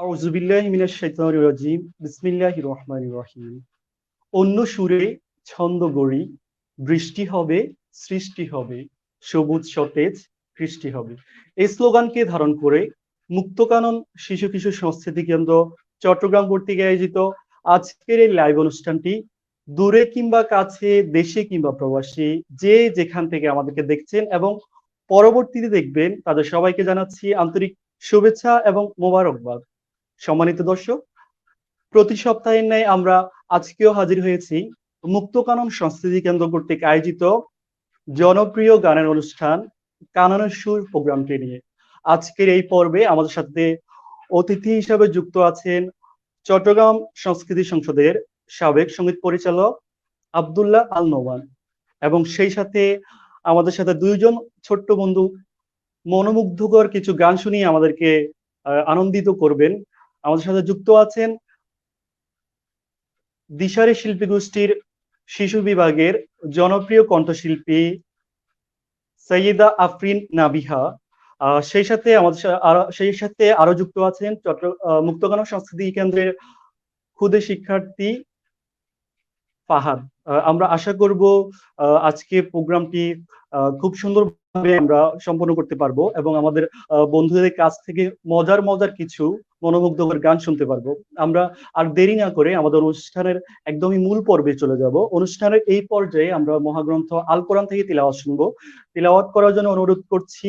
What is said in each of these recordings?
আউযুবিল্লাহি মিনাশ শাইতানির রাজিম। বিসমিল্লাহির রহমানির রহিম। অন্য সুরে ছন্দ গড়ি, বৃষ্টি হবে, সৃষ্টি হবে, সবুজ সতেজ কৃষ্টি হবে। এই স্লোগানকে ধারণ করে মুক্তকানন শিশু কিশোর সংস্কৃতি কেন্দ্র চট্টগ্রাম কর্তৃক আয়োজিত আজকের এই লাইভ অনুষ্ঠানটি দূরে কিংবা কাছে, দেশে কিংবা প্রবাসী, যে যেখান থেকে আমাদেরকে দেখছেন এবং পরবর্তীতে দেখবেন, তাদের সবাইকে জানাচ্ছি আন্তরিক শুভেচ্ছা এবং মোবারকবাদ। সম্মানিত দর্শক, প্রতি সপ্তাহের ন্যায় আমরা আজকেও হাজির হয়েছি মুক্তকানন সংস্কৃতি কেন্দ্র কর্তৃক আয়োজিত জনপ্রিয় গানের অনুষ্ঠান কাননের সুর প্রোগ্রামটি নিয়ে। আজকের এই পর্বে আমাদের সাথে অতিথি হিসাবে যুক্ত আছেন চট্টগ্রাম সংস্কৃতি সংসদের সাবেক সঙ্গীত পরিচালক আব্দুল্লাহ আল নোমান, এবং সেই সাথে আমাদের সাথে দুইজন ছোট্ট বন্ধু মনোমুগ্ধকর কিছু গান শুনিয়ে আমাদেরকে আনন্দিত করবেন। আমাদের সাথে যুক্ত আছেন দিশারি শিল্পী গোষ্ঠীর শিশু বিভাগের জনপ্রিয় কণ্ঠশিল্পী সৈয়দা আফরিন নাবিহা। সেই সাথে আরো যুক্ত আছেন মুক্তকানন সংস্কৃতি কেন্দ্রের ক্ষুদে শিক্ষার্থী ফাহাদ। আমরা আশা করব আজকে প্রোগ্রামটি খুব সুন্দরভাবে আমরা সম্পন্ন করতে পারবো এবং আমাদের বন্ধুদের কাছ থেকে মজার মজার কিছু মনোমুগ্ধকর গান শুনতে পারবো। আমরা আর দেরি না করে আমাদের অনুষ্ঠানের একদমই মূল পর্বে চলে যাব। অনুষ্ঠানের এই পর্যায়ে আমরা মহাগ্রন্থ আল কোরআন থেকে তিলাওয়াত শুনবো। তিলাওয়াত করার জন্য অনুরোধ করছি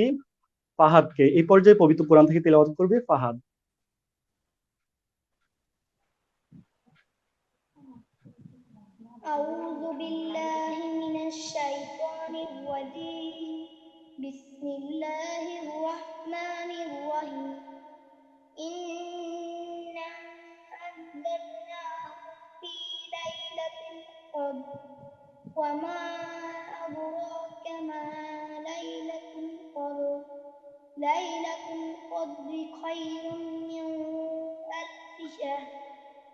ফাহাদকে। এই পর্যায়ে পবিত্র কোরআন থেকে তিলাওয়াত করবে ফাহাদ। أعوذ بالله من الشيطان الرجيم بسم الله الرحمن الرحيم إنا أنزلناه في ليلة القدر وما أدراك ما ليلة القدر ليلة القدر خير من ألف شهر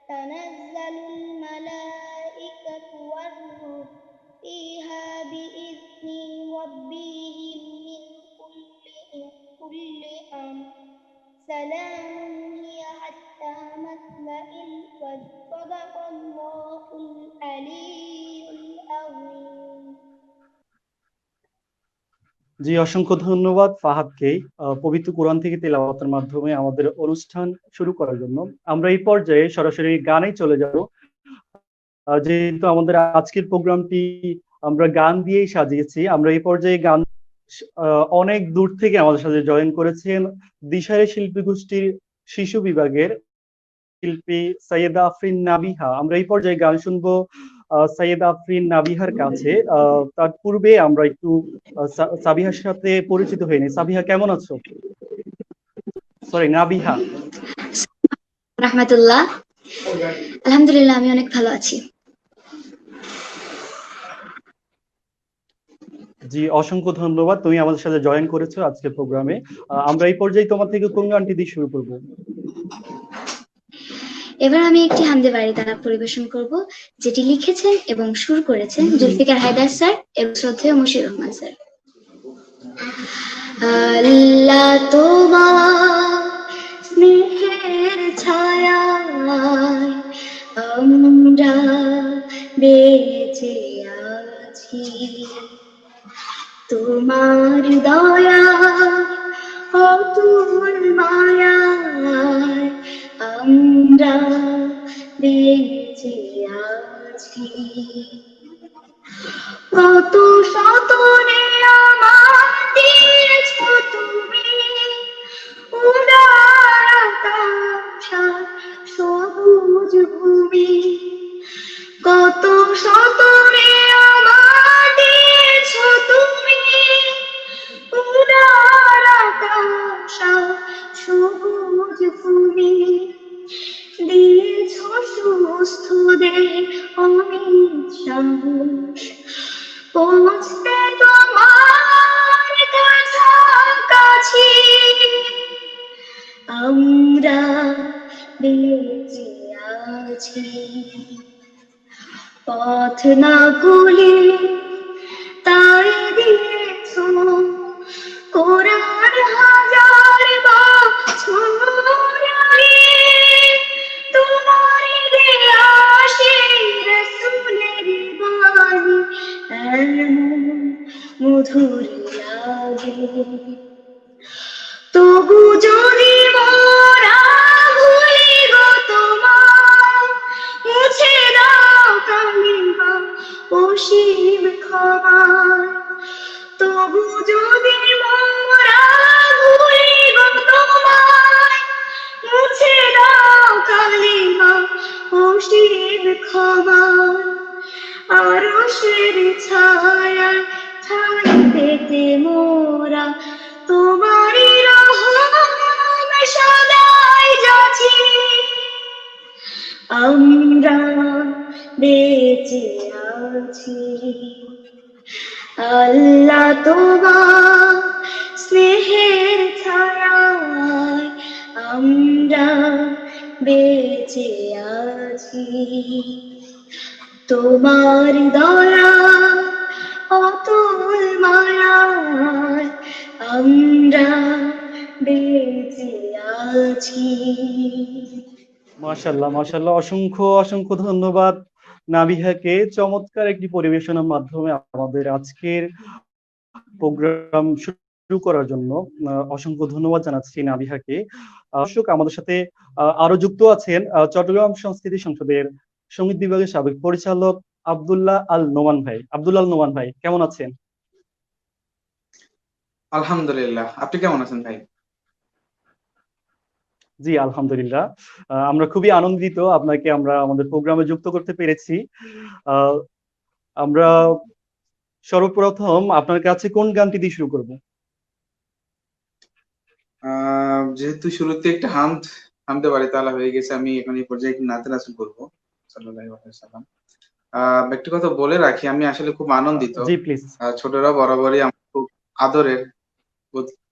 تنزل الملائكة والروح فيها بإذن ربهم من كل أمر سلام هي حتى مطلع الفجر صدق الله العلي العظيم। জি, অসংখ্য ধন্যবাদ ফাহাদকে পবিত্র কোরআন থেকে তেলাওয়াতের মাধ্যমে আমাদের অনুষ্ঠান শুরু করার জন্য। আমরা এই পর্যায়ে সরাসরি গানে চলে যাব। যেহেতু আমাদের আজকের প্রোগ্রামটি আমরা গান দিয়েই সাজিয়েছি, আমরা এই পর্যায়ে গান অনেক দূর থেকে আমাদের সাথে জয়েন করেছেন দিশারি শিল্পী গোষ্ঠীর শিশু বিভাগের শিল্পী সৈয়দা আফরিন নাবিহা। আমরা এই পর্যায়ে গান শুনবো সৈয়দা আফরিন নাবিহার কাছে। তার পূর্বে আমরা একটু সাবিহার সাথে পরিচিত হইনি। সাবিহা কেমন আছো? সরি, নাবিহা। রাহমাতুল্লাহ। আলহামদুলিল্লাহ, আমি অনেক ভালো আছি। জি, অসংখ্য ধন্যবাদ, তুমি আমাদের সাথে জয়েন করেছো আজকের প্রোগ্রামে। আমরা এই পর্যায়ে তোমার থেকে কোন গানটি দিয়ে শুরু করব? এবার আমি একটি হামদে বাড়ি তারা পরিবেশন করব, যেটি লিখেছেন এবং সুর করেছেন জুলফিকার হায়দার স্যার এবং শ্রদ্ধেয় মশিউর রহমান স্যার। আল্লাহ তোমার স্নেহের ছায়ায় আমরা বেঁচে আছি, তোমার দয়া অতুল মায়ায় আমরা বেঁচে আছি। কত শতনে আমার দিয়েছ তুমি উদার আকাশা সবুজ ভূমি, কত শতনে আমার দিয়েছ তুমি উদার আকাশা সবুজ ভূমি, দিয়েছ সুস্থ দেহ অমিত সাহস পৌঁছতে তোমার কাছাকাছি, আমরা বেঁচে আছি। পথ না ভুলে তাই দিয়েছ কোরআন হাজার বছর আগে, অসীম ক্ষমার আরশের ছায়ায় ঠাঁই পেতে মোরা তোমারই রহম সদাই যাচ্ছি। আমরা বেঁচে আছি আল্লাহ তোমার স্নেহের ছায়ায়, আমরা বেঁচে আছি। তোমার দয়া অতুল মায়ায় আমরা বেঁচে আছি। মাশাল্লাহ মাশাল্লাহ, অসংখ্য অসংখ্য ধন্যবাদ নাবিহাকে চমৎকার একটি পরিবেশনার মাধ্যমে আমাদের আজকের প্রোগ্রাম শুরু করার জন্য অসংখ্য ধন্যবাদ জানাচ্ছি নাবিহাকে। দর্শক, আমাদের সাথে আরো যুক্ত আছেন চট্টগ্রাম সংস্কৃতি সংসদের সঙ্গীত বিভাগের সাবেক পরিচালক আব্দুল্লাহ আল নোমান ভাই। আব্দুল্লাহ আল নোমান ভাই, কেমন আছেন? আলহামদুলিল্লাহ, আপনি কেমন আছেন ভাই? জি আলহামদুলিল্লাহ, আমরা খুবই আনন্দিত আপনাকে আমরা আমাদের প্রোগ্রামে যুক্ত করতে পেরেছি। আমরা সর্বপ্রথম আপনার কাছে কোন গানটি দিয়ে শুরু করব? যেহেতু শুরুতে একটা হামদে বাড়ি তালা হয়ে গেছে, আমি এখন এই পর্যায়ে একটি নাতে রাসূল করবো সাল্লাল্লাহু আলাইহি ওয়াসাল্লাম। একটি কথা বলে রাখি, আমি আসলে খুব আনন্দিত। জি প্লিজ। ছোটরা বরাবরই আমার খুব আদরের,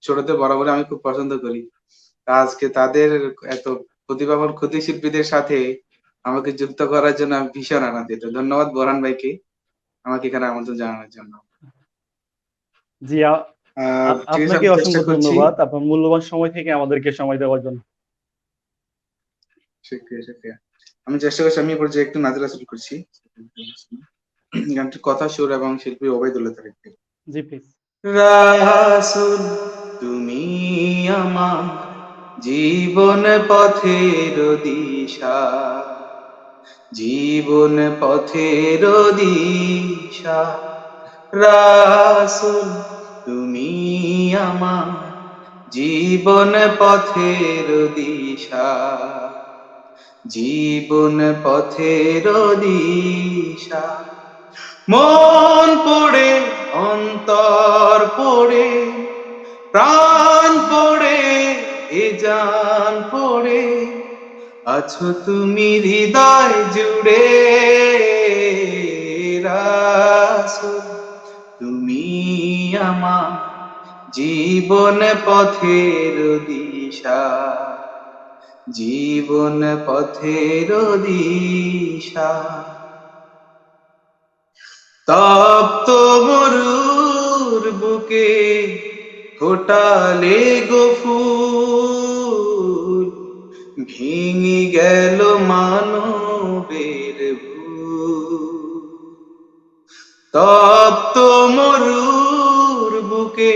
ছোটদের বরাবরই আমি খুব পছন্দ করি। আজকে তাদের এত প্রতিভাবান ক্ষুদে শিল্পীদের সাথে আমাকে যুক্ত করার জন্য আমি ভীষণ আনন্দিত। ধন্যবাদ বোরহান ভাইকে আমাকে এখানে আমন্ত্রণ জানানোর জন্য। জি ঠিক আছে, আপনাকে আমি চেষ্টা অসংখ্য করছি। ধন্যবাদ আপনার মূল্যবান সময় থেকে আমাদেরকে সময় দেওয়ার জন্য। শুকরিয়া শুকরিয়া। আমি চেষ্টা করছি, আমি এই পর্যায়ে একটু নাতে রাসূল করছি। গানটির কথা, সুর এবং শিল্পী ওবায়দুল্লাহ তারিক। জি প্লিজ। রাসূল তুমি আমার জীবন পথের দিশা, জীবন পথের দিশা। রাসূল তুমি আমার জীবন পথের দিশা, জীবন পথের দিশা। মন পড়ে অন্তর পড়ে প্রাণ পড়ে এ জান পড়ে আছো তুমি হৃদয় জুড়ে। রাসূল তুমি আমার জীবন পথের দিশা, জীবন পথের দিশা। তপ্ত মরুর বুকে ফোটালে গো ফুল, ভেঙে গেল মানবের ভুল। তপ্ত মরুর বুকে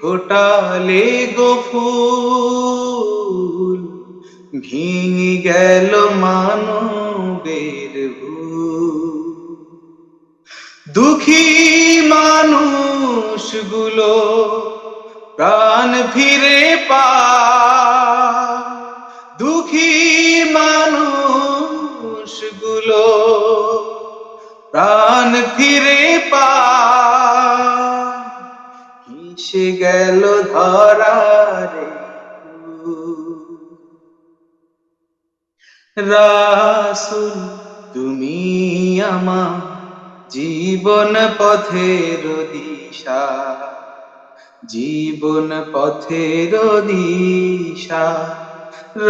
ফোটালে গো ফুল, ভেঙে গেল মানবের ভুল। দুঃখী মানুষগুলো প্রাণ ফিরে পায়, দুঃখী মানুষগুলো প্রাণ ফিরে পায়। মিশে গেল ধরারে রাসূল তুমি আমার জীবন পথের দিশা, জীবন পথের দিশা।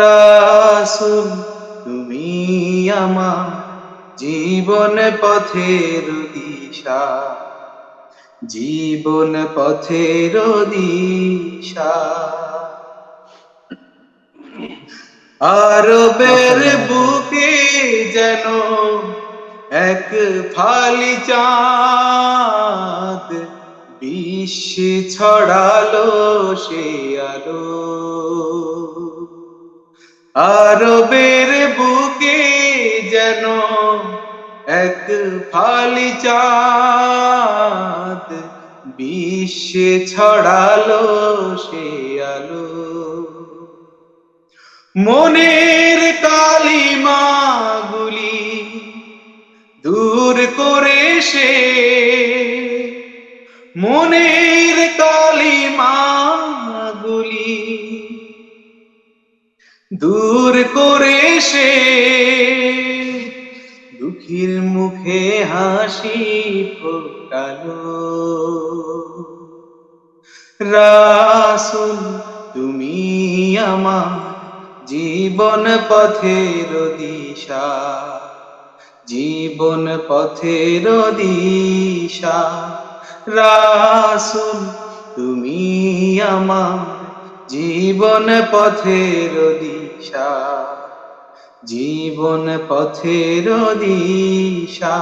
রাসূল তুমি আমার জীবন পথের দিশা, জীবন পথের দিশা। আরবের বুকে যেন এক ফালি চাঁদ, বিশ্বে ছড়ালো সে আলো। আরবের বুকে যেন এক ফালি চাঁদ, বিশ্বে ছড়ালো সে আলো। মনের কালিমা দূর করে সে দুঃখীর মুখে হাসি ফোটালো। রাসূল তুমি আমার জীবন পথের দিশা, জীবন পথের দিশা। রাসূল তুমি আমার জীবন পথের দিশা, জীবন পথের দিশা।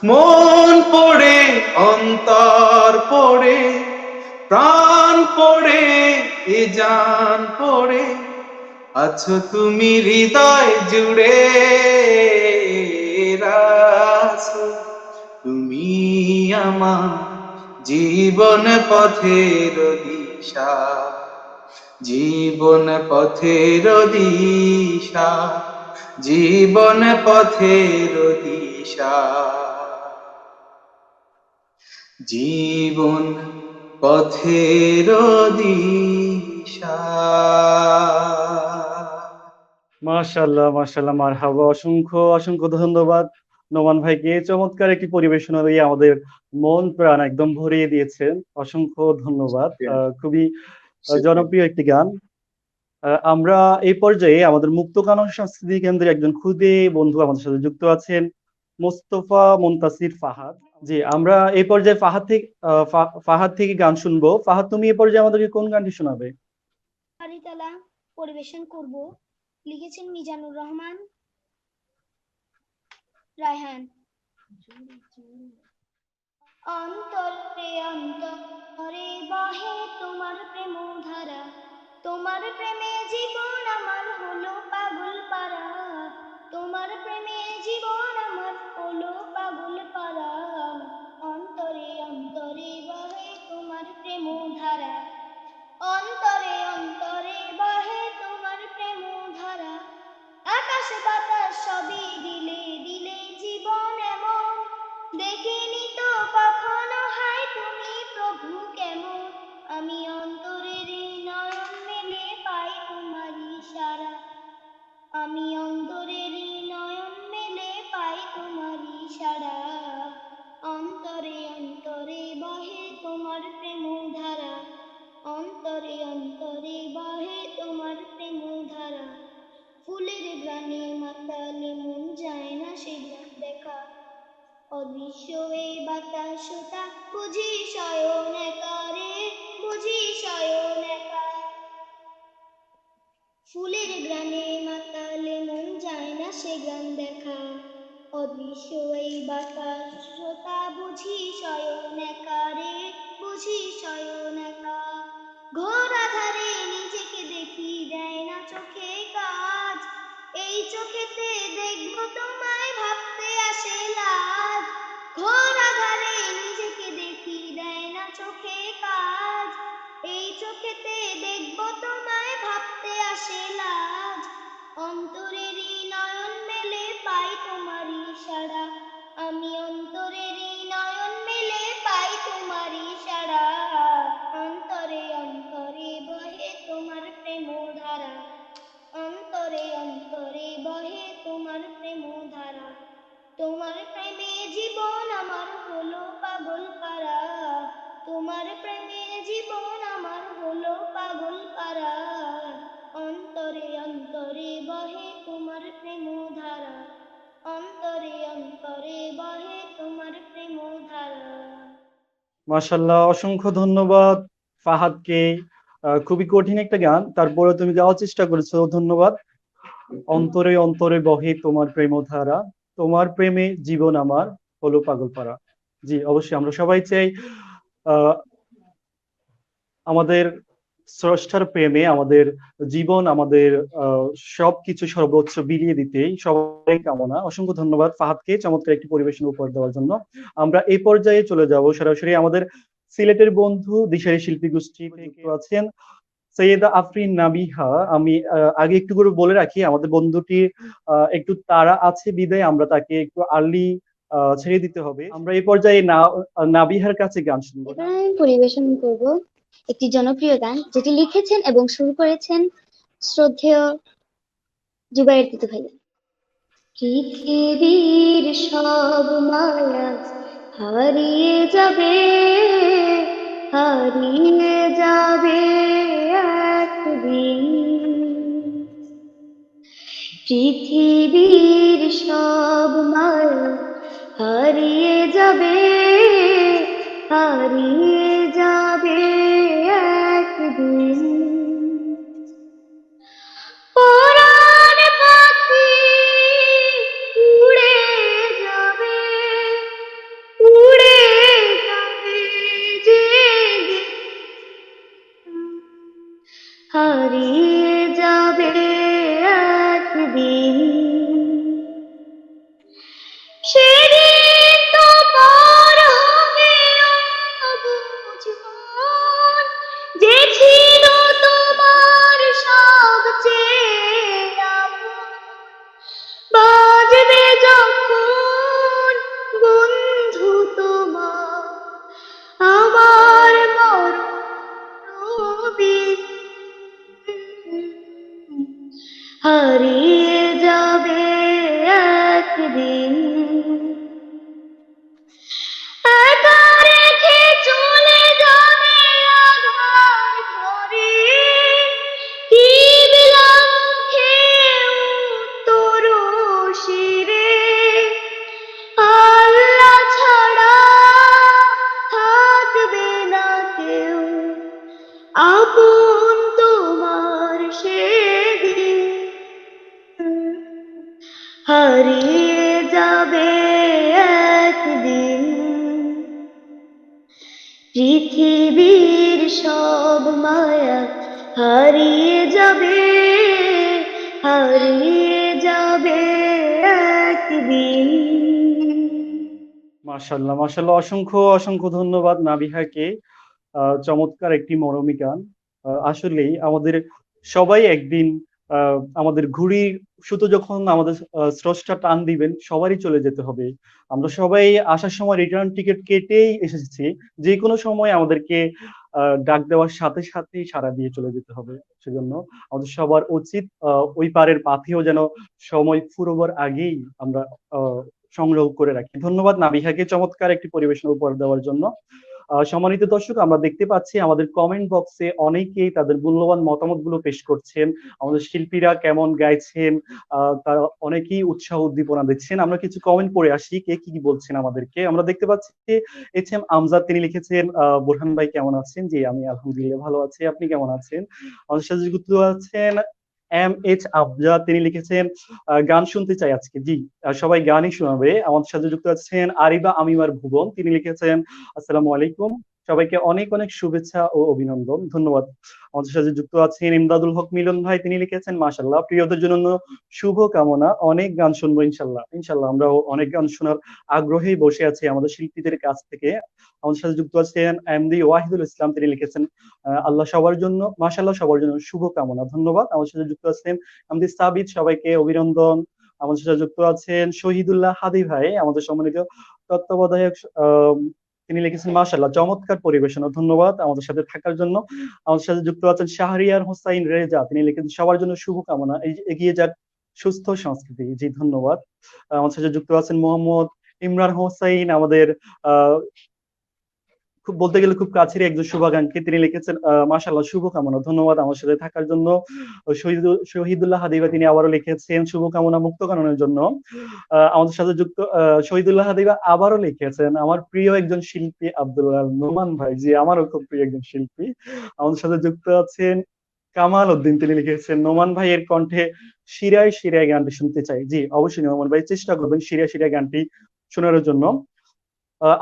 মন পড়ে অন্তর পড়ে প্রাণ পড়ে এ জান পড়ে আছো তুমি হৃদয় জুড়ে। রাসূল তুমি আমার জীবন পথের দিশা, জীবন পথের দিশা, জীবন পথের দিশা, জীবন পথের দিশা। মাশাআল্লাহ মাশাআল্লাহ, মারহাবা। অসংখ্য অসংখ্য ধন্যবাদ নোমান ভাইকে, চমৎকার একটি পরিবেশনা দিয়ে আমাদের মন প্রাণ একদম ভরিয়ে দিয়েছেন। অসংখ্য ধন্যবাদ। খুবই জনপ্রিয় একটি গান। আমরা এই পর্যায়ে আমাদের মুক্তকানন সংস্কৃতি কেন্দ্রের একজন খুদে বন্ধু আমাদের সাথে যুক্ত আছেন, মোস্তফা মুনতাসির ফাহাদ। জি, আমরা এই পর্যায়ে ফাহাদ থেকে গান শুনবো। ফাহাদ, তুমি এই পর্যায়ে আমাদেরকে কোন গানটি শোনাবে? হারিতালা পরিবেশন করব। লিখেছেন মিজানুর রহমান রায়হান। অন্তরে অন্তরে বহে তোমার প্রেম ধারা, তোমার প্রেমে জীবন আমার হলো পাগল পারা, তোমার প্রেমে জীবন আমার হলো পাগল পারা। অন্তরে অন্তরে বহে তোমার প্রেম ধারা, অন্তরে অন্তরে বহে তোমার প্রেম ধারা। আকাশ বাতাস সবই দিলে দিলে জীবন এমন, দেখিনি তো কখনো হায় তুমি প্রভু কেমন। আমি অন্তরের নয়ন মেলে পাই তোমার ইশারা, আমি অন্তরের নয়ন মেলে পাই তোমার ইশারা। অন্তরে অন্তরে বহে তোমার প্রেম ধারা, অন্তরে অন্তরে বহে তোমার প্রেম ধারা। ফুলের গ্রানে মাতালে মন যায় না সে গ্রান দেখা, অদৃশ্য এই বাতাসটা বুঝি শয়ন একা রে, বুঝি শয়ন একা। ফুলের গ্রানে মাতালে মন যায় না সে গ্রান দেখা, অদৃশ্য এই বাতাসটা বুঝি শয়ন একা রে, বুঝি শয়ন একা। ঘোর আধারে নিজেকে দেখি দেয় না চোখে কাজ, এই চোখেতে দেখবো তোমায় ভাবতে আসে লাজ। ঘোর আধারে নিজেকে দেখি দেয় না চোখে কাজ, এই চোখেতে দেখবো তোমায় ভাবতে আসে লাজ। অন্তরেরই নয়ন মেলে পাই তোমার ইশারা, আমি অন্তরেরই নয়ন মেলে পাই তোমার ইশারা। অন্তরে অন্তরে বহে তোমার প্রেম ধারা, অন্তরে অন্তরে বহে তোমার প্রেম ধারা। তোমার প্রেমে জীবন আমার হলো পাগল পারা, তোমার প্রেমে জীবন আমার হলো পাগল পারা। অন্তরে অন্তরে বহে তোমার প্রেম ধারা, অন্তরে অন্তরে বহে তোমার প্রেম ধারা। মাশাআল্লাহ, অসংখ্য ধন্যবাদ ফাহাদকে। খুবই কঠিন একটা গান, তারপরে তুমি গাওয়ার চেষ্টা করেছো, ধন্যবাদ। অন্তরে অন্তরে বহে তোমার প্রেমধারা, তোমার প্রেমে জীবন আমার হলো পাগল পারা। জি, অবশ্যই আমরা সবাই চাই আহ আমাদের স্রষ্টার প্রেমে আমাদের জীবন, আমাদের সবকিছু সর্বোচ্চ বিলিয়ে দিতেই সবাই কামনা। অসংখ্য ধন্যবাদ ফাহাদকে চমৎকার একটি পরিবেশন উপহার দেওয়ার জন্য। আমরা এই পর্যায়ে চলে যাব সরাসরি আমাদের সিলেটের বন্ধু দিশারি শিল্পী গোষ্ঠী থেকে আছেন সৈয়দা আফরিন নাবিহা। আমি আগে একটু করে বলে রাখি, আমাদের বন্ধুটি একটু তাড়া আছে বিদায় আমরা তাকে একটু আর্লি ছেড়ে দিতে হবে। আমরা এই পর্যায়ে নাবিহার কাছে গান শুনবো। এবার আমি পরিবেশন করব একটি জনপ্রিয় গান, যেটি লিখেছেন এবং সুর করেছেন শ্রদ্ধেয় জুবাইর তিতু ভাইয়া। পৃথিবীর সব মায়া হারিয়ে যাবে, হারিয়ে যাবে একদিন। পৃথিবীর সব মায়া হারিয়ে যাবে, হারিয়ে যাবে একদিন। পরাণ পাখি উড়ে যাবে, উড়ে যাবে যেদিন, হারিয়ে যাবে একদিন। সেদিন তো পার হবে অবুঝ মন, যে ছিল তোমার সবচেয়ে আপন। বাজবে যখন বন্ধু তোমার আমার মরণ, হারিয়ে যাবে একদিন। একা রেখে চলে যাবে আধার ঘরে, কিবলা মুখে উত্তর শিরে। আল্লাহ ছাড়া থাকবে না কেউ আপন তোমার সেদিন, হারিয়ে যাবে একদিন। পৃথিবীর সব মায়া হারিয়ে যাবে, হারিয়ে যাবে একদিন। মাশাআল্লাহ মাশাআল্লাহ, অসংখ্য অসংখ্য ধন্যবাদ নাবিহাকে। চমৎকার একটি মরমী গান। আসলেই আমাদের সবাই একদিন আমাদের ঘুড়ির সুতো যখন আমাদের স্রষ্টা টান দিবেন, সবারই চলে যেতে হবে। আমরা সবাই আসার সময় রিটার্ন টিকিট কেটেই এসেছি, যে কোনো সময় আমাদেরকে ডাক দেওয়ার সাথে সাথেই সাড়া দিয়ে চলে যেতে হবে। সেজন্য আমাদের সবার উচিত ওই পারের পাথেও যেন সময় ফুরোবার আগেই আমরা সংগ্রহ করে রাখি। ধন্যবাদ নাবিহাকে চমৎকার একটি পরিবেশনা উপহার দেওয়ার জন্য। সম্মানিত দর্শক, আমরা দেখতে পাচ্ছি আমাদের কমেন্ট বক্সে অনেকেই তাদের মূল্যবান মতামতগুলো পেশ করছেন। আমাদের শিল্পীরা কেমন গাইছেন তারা অনেকেই উৎসাহ উদ্দীপনা দিচ্ছেন। আমরা কিছু কমেন্ট পড়ে আসি, কে কি বলছেন আমাদেরকে। আমরা দেখতে পাচ্ছি যে HM আমজাদ তিনি লিখেছেন, বোরহান ভাই কেমন আছেন? জি আমি আলহামদুলিল্লাহ ভালো আছি, আপনি কেমন আছেন? আমাদের সাথে যুক্ত আছেন MH আফজাদ, তিনি লিখেছেন গান শুনতে চাই আজকে। জি সবাই গানই শোনাবে। আমাদের সাথে যুক্ত আছেন আরিবা আমিমার ভুবন, তিনি লিখেছেন আসসালামু আলাইকুম, সবাইকে অনেক অনেক শুভেচ্ছা ও অভিনন্দন। ধন্যবাদ। আমাদের সাথে যুক্ত আছেন ইমদাদুল হক মিলন ভাই, তিনি লিখেছেন মাশাআল্লাহ, প্রিয়দের জন্য শুভ কামনা, অনেক গান শুনবো ইনশাল্লাহ। ইনশাল্লাহ আমরাও অনেক গান শোনার আগ্রহেই বসে আছি আমাদের শিল্পীদের কাছ থেকে। আমাদের সাথে যুক্ত আছেন MD ওয়াহিদুল ইসলাম, তিনি লিখেছেন আল্লাহ সবার জন্য মাশাআল্লাহ, সবার জন্য শুভ কামনা। ধন্যবাদ। আমাদের সাথে যুক্ত আছেন MD সাবিত, সবাইকে অভিনন্দন। আমাদের সাথে যুক্ত আছেন শহীদুল্লাহ হাদি ভাই, আমাদের সম্মানিত তত্ত্বাবধায়ক, তিনি লিখেছেন মাশাআল্লাহ চমৎকার পরিবেশনা, ধন্যবাদ আমাদের সাথে থাকার জন্য। আমাদের সাথে যুক্ত আছেন শাহরিয়ার হোসাইন রেজা, তিনি লিখেছেন সবার জন্য শুভকামনা, এগিয়ে যাক সুস্থ সংস্কৃতি। জি ধন্যবাদ। আমাদের সাথে যুক্ত আছেন মোহাম্মদ ইমরান হোসাইন, আমাদের খুব বলতে গেলে খুব কাছের একজন শুভাকাঙ্ক্ষী, তিনি লিখেছেন মাশাআল্লাহ শুভকামনা, ধন্যবাদ আমার সাথে থাকার জন্য। শহীদুল্লাহ হাদিবা, তিনি আবারও লিখেছেন শুভকামনা মুক্তকাননের জন্য। আমাদের সাথে যুক্ত শহীদুল্লাহ হাদিবা আবারও লিখেছেন আমার প্রিয় একজন শিল্পী আব্দুল্লাহ নোমান ভাই, জি আমারও খুব প্রিয় একজন শিল্পী। আমাদের সাথে যুক্ত আছেন কামাল উদ্দিন, তিনি লিখেছেন নোমান ভাইয়ের কণ্ঠে শিরায় শিরায় গানটি শুনতে চাই। জি অবশ্যই নোমান ভাই চেষ্টা করবেন শিরায় শিরায় গানটি শোনার জন্য।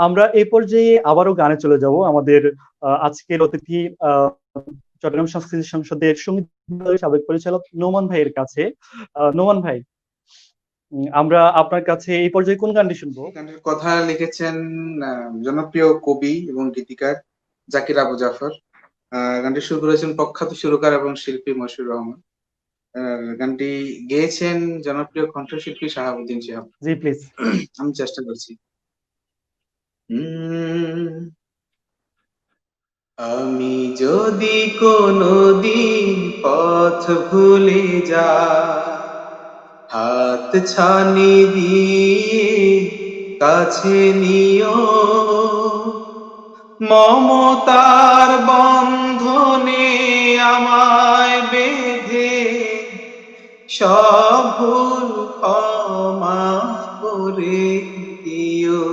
আমরা এই পর্যায়ে আবারও গানে চলে যাব আমাদের আজকের অতিথি চট্টগ্রাম সংস্কৃতি সংসদের সঙ্গীত বিভাগের সাবেক পরিচালক নোমান ভাইয়ের কাছে। নোমান ভাই, আমরা আপনার কাছে এই পর্যায়ে কোন গানটি শুনবো? গানটির কথা লিখেছেন জনপ্রিয় কবি এবং গীতিকার জাকির আবু জাফর। গানটি সুর করেছেন প্রখ্যাত সুরকার এবং শিল্পী মশিউর রহমান। গানটি গেয়েছেন জনপ্রিয় কণ্ঠশিল্পী শাহাবুদ্দিন শিহাব। জি প্লিজ। আমি চেষ্টা করছি। আমি যদি কোনোদিন পথ ভুলে যাই, হাত ছানি দিয়ে কাছে নিও, মমতার বন্ধনে আমায় বেঁধে সব ভুল ক্ষমা করে দিও।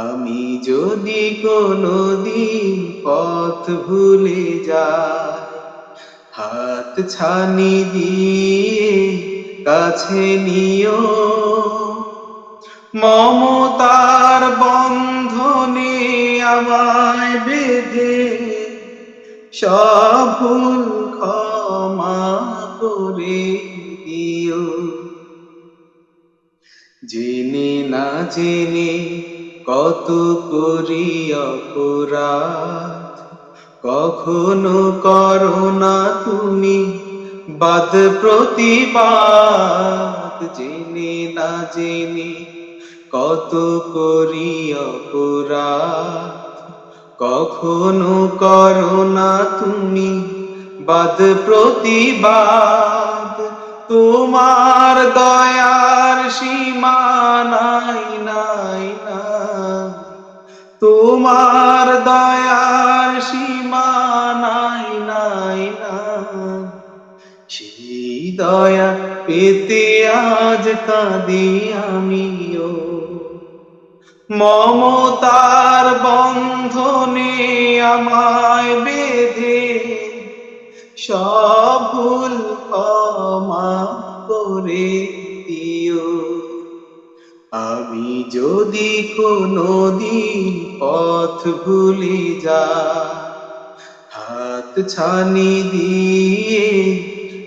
আমি যদি কোনোদিন পথ ভুলে যাই, হাত ছানি দিয়ে কাছে নিও, মমতার বন্ধনে আমায় বেঁধে সব ভুল ক্ষমা করে দিও। জেনে না জেনে কত করি অপরাধ, কখনো করো না তুমি বাদ প্রতিবাদ। জেনে না জেনে কত করি অপরাধ, কখনো করো না তুমি বাদ প্রতিবাদ। তোমার দয়ার সীমা নাই নাই নাই, তোমার দয়ার সীমা নাই নাই নাই। সেই দয়া পেতে আজ কাঁদি আমিও, মমতার বন্ধনে আমায় বেঁধে সব ভুল ক্ষমা করে দিও। আমি যদি কোনোদিন পথ ভুলে যাই, হাত ছানি দিয়ে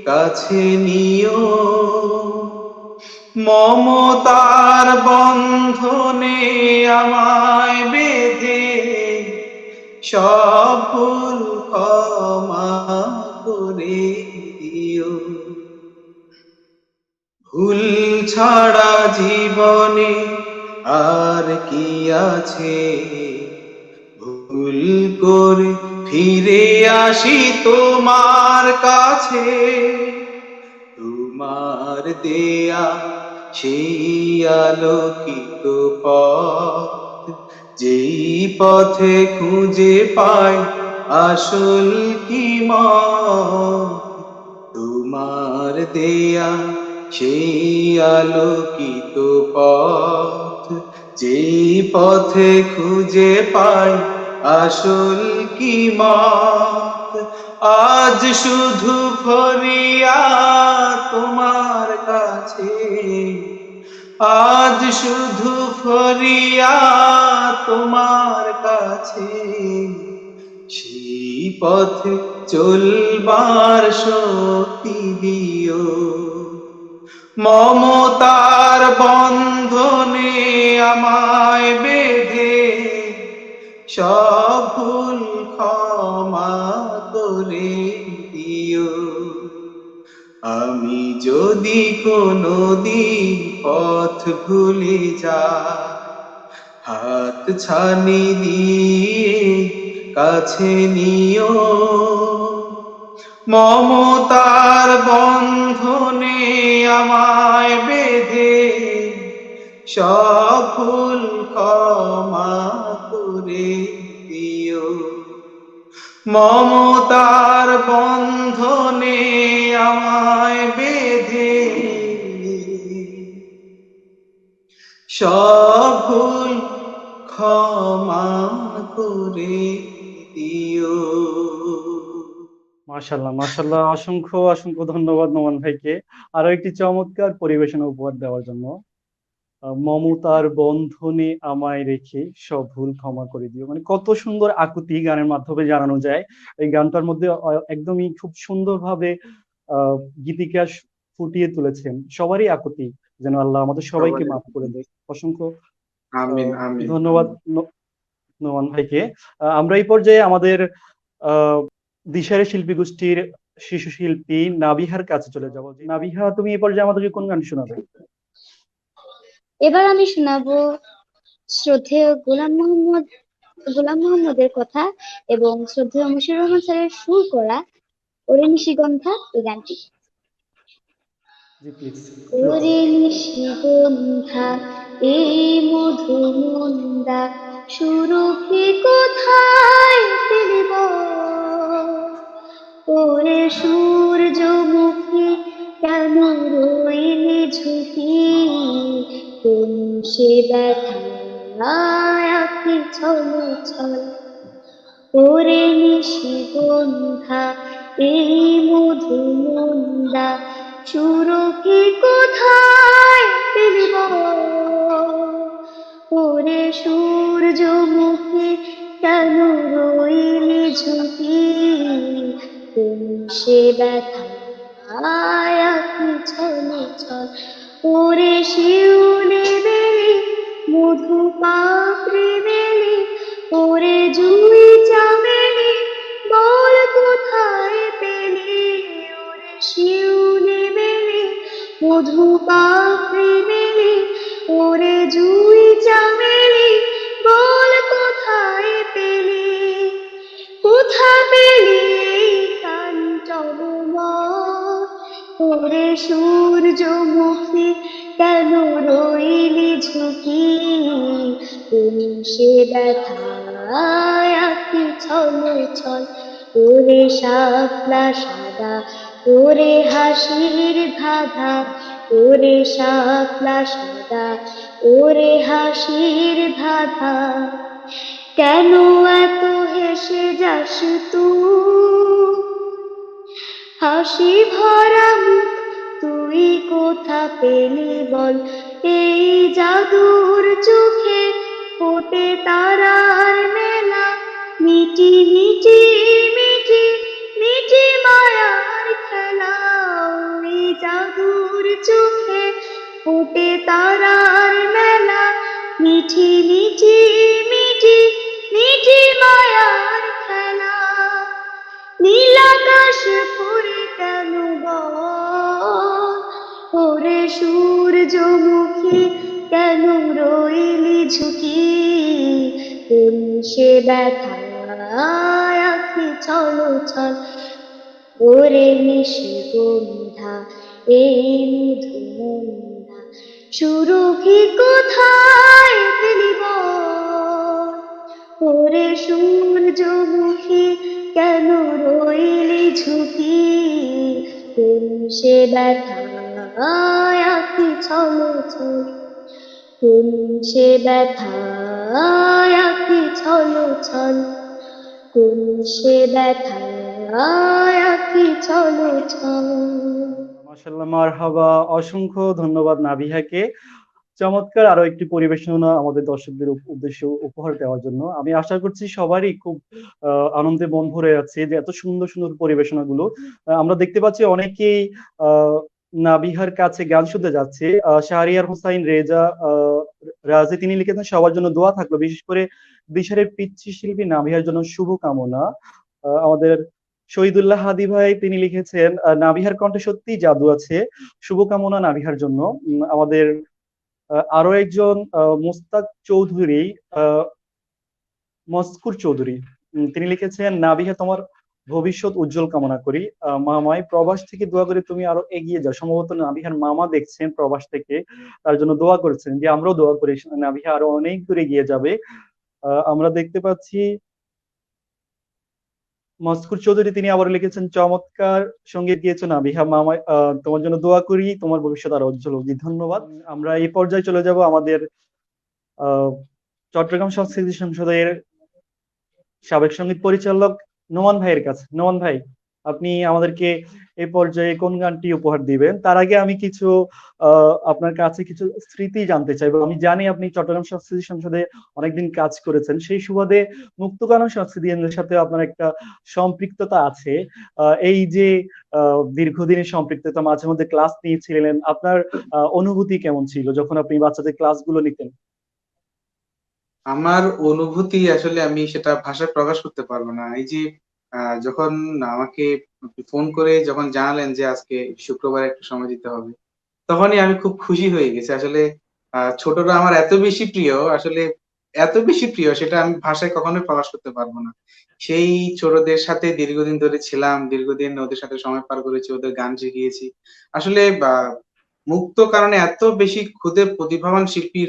কাছে নিও, মমতার বন্ধনে আমায় বেঁধে সব ভুল ক্ষমা করে দিও। ভুল ছাড়া জীবনে আর কি আছে, ভুল করে ফিরে আসি তোমার কাছে। তোমার দেয়া সেই আলোকিত পথ, যেই পথে খুঁজে পাই আসল কি মত। তোমার দেয়া সেই আলোকিত পথ, যেই পথে খুঁজে পাই আসল কি মত। আজ শুধু ফরিয়াদ তোমার কাছে, আজ শুধু ফরিয়াদ তোমার কাছে। সেই পথে চলবার শক্তি দিও, মমতার বন্ধনে আমায় বেঁধে সব ভুল ক্ষমা করে দিও। আমি যদি কোনোদিন পথ ভুলে যাই, হাত ছানি দিয়ে কাছে নিও, মমতার বন্ধনে আমায় বেঁধে সব ভুল ক্ষমা করে দিও। মমতার বন্ধনে আমায় বেঁধে সব ভুল ক্ষমা করে দিও। মাশাল্লাহ মাশাল্লাহ, অসংখ্য অসংখ্য ধন্যবাদ নোমান ভাইকে আরো একটি চমৎকার পরিবেশনা উপহার দেওয়ার জন্য। মমতার বন্ধনে আমায় রেখে সব ভুল ক্ষমা করে দিও, মানে কত সুন্দর আকুতি গানের মাধ্যমে জানানো যায়। এই গানটার মধ্যে একদমই খুব সুন্দরভাবে গীতিকা ফুটিয়ে তুলেছেন সবারই আকুতি, যেন আল্লাহ আমাদের সবাইকে মাফ করে দেয়। অসংখ্য আমিন আমিন। ধন্যবাদ নোমান ভাইকে। আমরা এই পর্যায়ে আমাদের দিশারি শিল্পী গোষ্ঠীর শিশু শিল্পী নাবিহার কাছে চলে যাব। নাবিহা, তুমি এই পর্যায়ে আমাদেরকে কোন গান শোনাবে? এবার আমি শোনাবো শ্রদ্ধেয় গোলাম মোহাম্মদের কথা এবং শ্রদ্ধেয় মশিউর রহমান স্যারের সুর করা ওরে নিশিগন্ধা এই গানটি। জি প্লিজ। ওরে নিশিগন্ধা এই মধু মন্দা সুরভি কোথায় ফেলিব, ওরে সূর্যমুখী কেন রইলি ঝুঁকি, কোন সে ব্যথায় আঁখি ছলো ছল, ওরে নিশিগন্ধা এই মধু মন্দা সুরভি কোথায় ফেলিব, ওরে সূর্যমুখী কেন রইলি ঝুঁকি, কোন সে ব্যথায় আঁখি ছলো ছল, ওরে শিউলি বেলি মধু পাপড়ি মেলি, ওরে জুই চামেলি বল কোথায় পেলি, ওরে শিউলি বেলি মধু পাপড়ি মেলি, ওরে জুই চামেলি বল কোথায় পেলি, কোথা পেলি এই কাঞ্চনময়, ওরে সূর্যমুখী কেন রইলি ঝুঁকি, কোন সে ব্যথায় আঁখি ছলো ছল, ওরে শাপলা সাদা ওরে হাসির ধাঁধা, ওরে শাপলা সাদা ওরে হাসির ধাঁধা, কেন এত হেসে যাস তুই, হাসি ভরা মুখ তুই কোথা পেলি বল, এই জাদুর চোখে ফোটে তারার মেলা, মিটি মিটি মিটি মিটি মায়ার খেলা, ওই জাদুর চোখে ফোটে তারার মেলা, মিঠি মিঠি মিঠি মিঠি মায়ার খেলা, নীলাকাশ পড়ে কেন বল, ওরে সূর্যমুখী কেন রইলি ঝুঁকি, কোন সে ব্যথায় আঁখি ছলো ছল, ওরে নিশিগন্ধা এই মধু মন্দা সুরভি কোথায় ফেলিব, ওরে সূর্যমুখী কেন রইলি ঝুঁকি, কোন সে ব্যথায় আঁখি ছলো ছল, কোন সে ব্যথায় আঁখি ছলো ছল, কোন সে ব্যথায় আঁখি ছলো ছল। মাশাআল্লাহ, মারহাবা। অসংখ্য ধন্যবাদ নাবিহাকে চমৎকার আরো একটি পরিবেশনা আমাদের দর্শকদের উদ্দেশ্যে উপহার দেওয়ার জন্য। আমি আশা করছি সবারই খুব আনন্দে মন ভরে আছে যে এত সুন্দর সুন্দর পরিবেশনাগুলো। আমরা দেখতে পাচ্ছি অনেকেই নাবিহার কাছে গান শুনতে যাচ্ছে। শাহরিয়ার হোসাইন রেজা রাজে তিনি লিখেছেন সবার জন্য দোয়া থাকলো, বিশেষ করে দিশারের পিচ্চি শিল্পী নাবিহার জন্য শুভকামনা। আমাদের শহীদুল্লাহ হাদি ভাই তিনি লিখেছেন নাবিহার কণ্ঠে সত্যি জাদু আছে, শুভকামনা নাবিহার জন্য। আমাদের আরো একজন মোস্তাক চৌধুরী, মস্কুর চৌধুরী, তিনি লিখেছেন নাবিহা তোমার ভবিষ্যৎ উজ্জ্বল কামনা করি, মামাই প্রবাস থেকে দোয়া করি তুমি আরো এগিয়ে যাও। সম্ভবত নাবিহার মামা দেখছেন প্রবাস থেকে, তার জন্য দোয়া করেছেন যে আমরাও দোয়া করি নাবিহা আরো অনেক দূরে এগিয়ে যাবে। আমরা দেখতে পাচ্ছি মস্কুর চৌধুরী তিনি আবার লিখেছেন চমৎকার সঙ্গীত গিয়েছো নাবিহা মামা, তোমার জন্য দোয়া করি, তোমার ভবিষ্যৎ আরো উজ্জ্বল হোক। জি, ধন্যবাদ। আমরা এই পর্যায়ে চলে যাব আমাদের চট্টগ্রাম সংস্কৃতি সংসদের সাবেক সঙ্গীত পরিচালক নোমান ভাইয়ের কাছে। নোমান ভাই, আপনি আমাদেরকে এই পর্যায়ে কোন গানটি উপহার দিবেন? তার আগে আমি কিছু আপনার কাছে কিছু স্মৃতি জানতে চাইবো। আমি জানি আপনি চট্টগ্রাম সংস্কৃতি সংসদে অনেকদিন কাজ করেছেন, সেই সুবাদে মুক্তগান সংস্কৃতি কেন্দ্রের সাথে আপনার একটা সম্পৃক্ততা আছে। এই যে দীর্ঘদিনের সম্পৃক্ততা, মাঝে মধ্যে ক্লাস নিয়েছিলেন, আপনার অনুভূতি কেমন ছিল যখন আপনি বাচ্চাদের ক্লাসগুলো নিতেন? আমার অনুভূতি আসলে আমি সেটা ভাষায় প্রকাশ করতে পারবো না। এই যে যখন আমাকে ফোন করে যখন জানালেন যে আজকে শুক্রবার একটু সময় দিতে হবে, তখনই আমি খুব খুশি হয়ে গেছি। আসলে ছোটরা আমার এত বেশি প্রিয়, আসলে এত বেশি প্রিয় সেটা আমি ভাষায় কখনোই প্রকাশ করতে পারবো না। সেই ছোটদের সাথে দীর্ঘদিন ধরে ছিলাম, দীর্ঘদিন ওদের সাথে সময় পার করেছি, ওদের গান শিখিয়েছি। আসলে মুক্ত কারণে এত বেশি ক্ষুদে প্রতিভাবান শিল্পী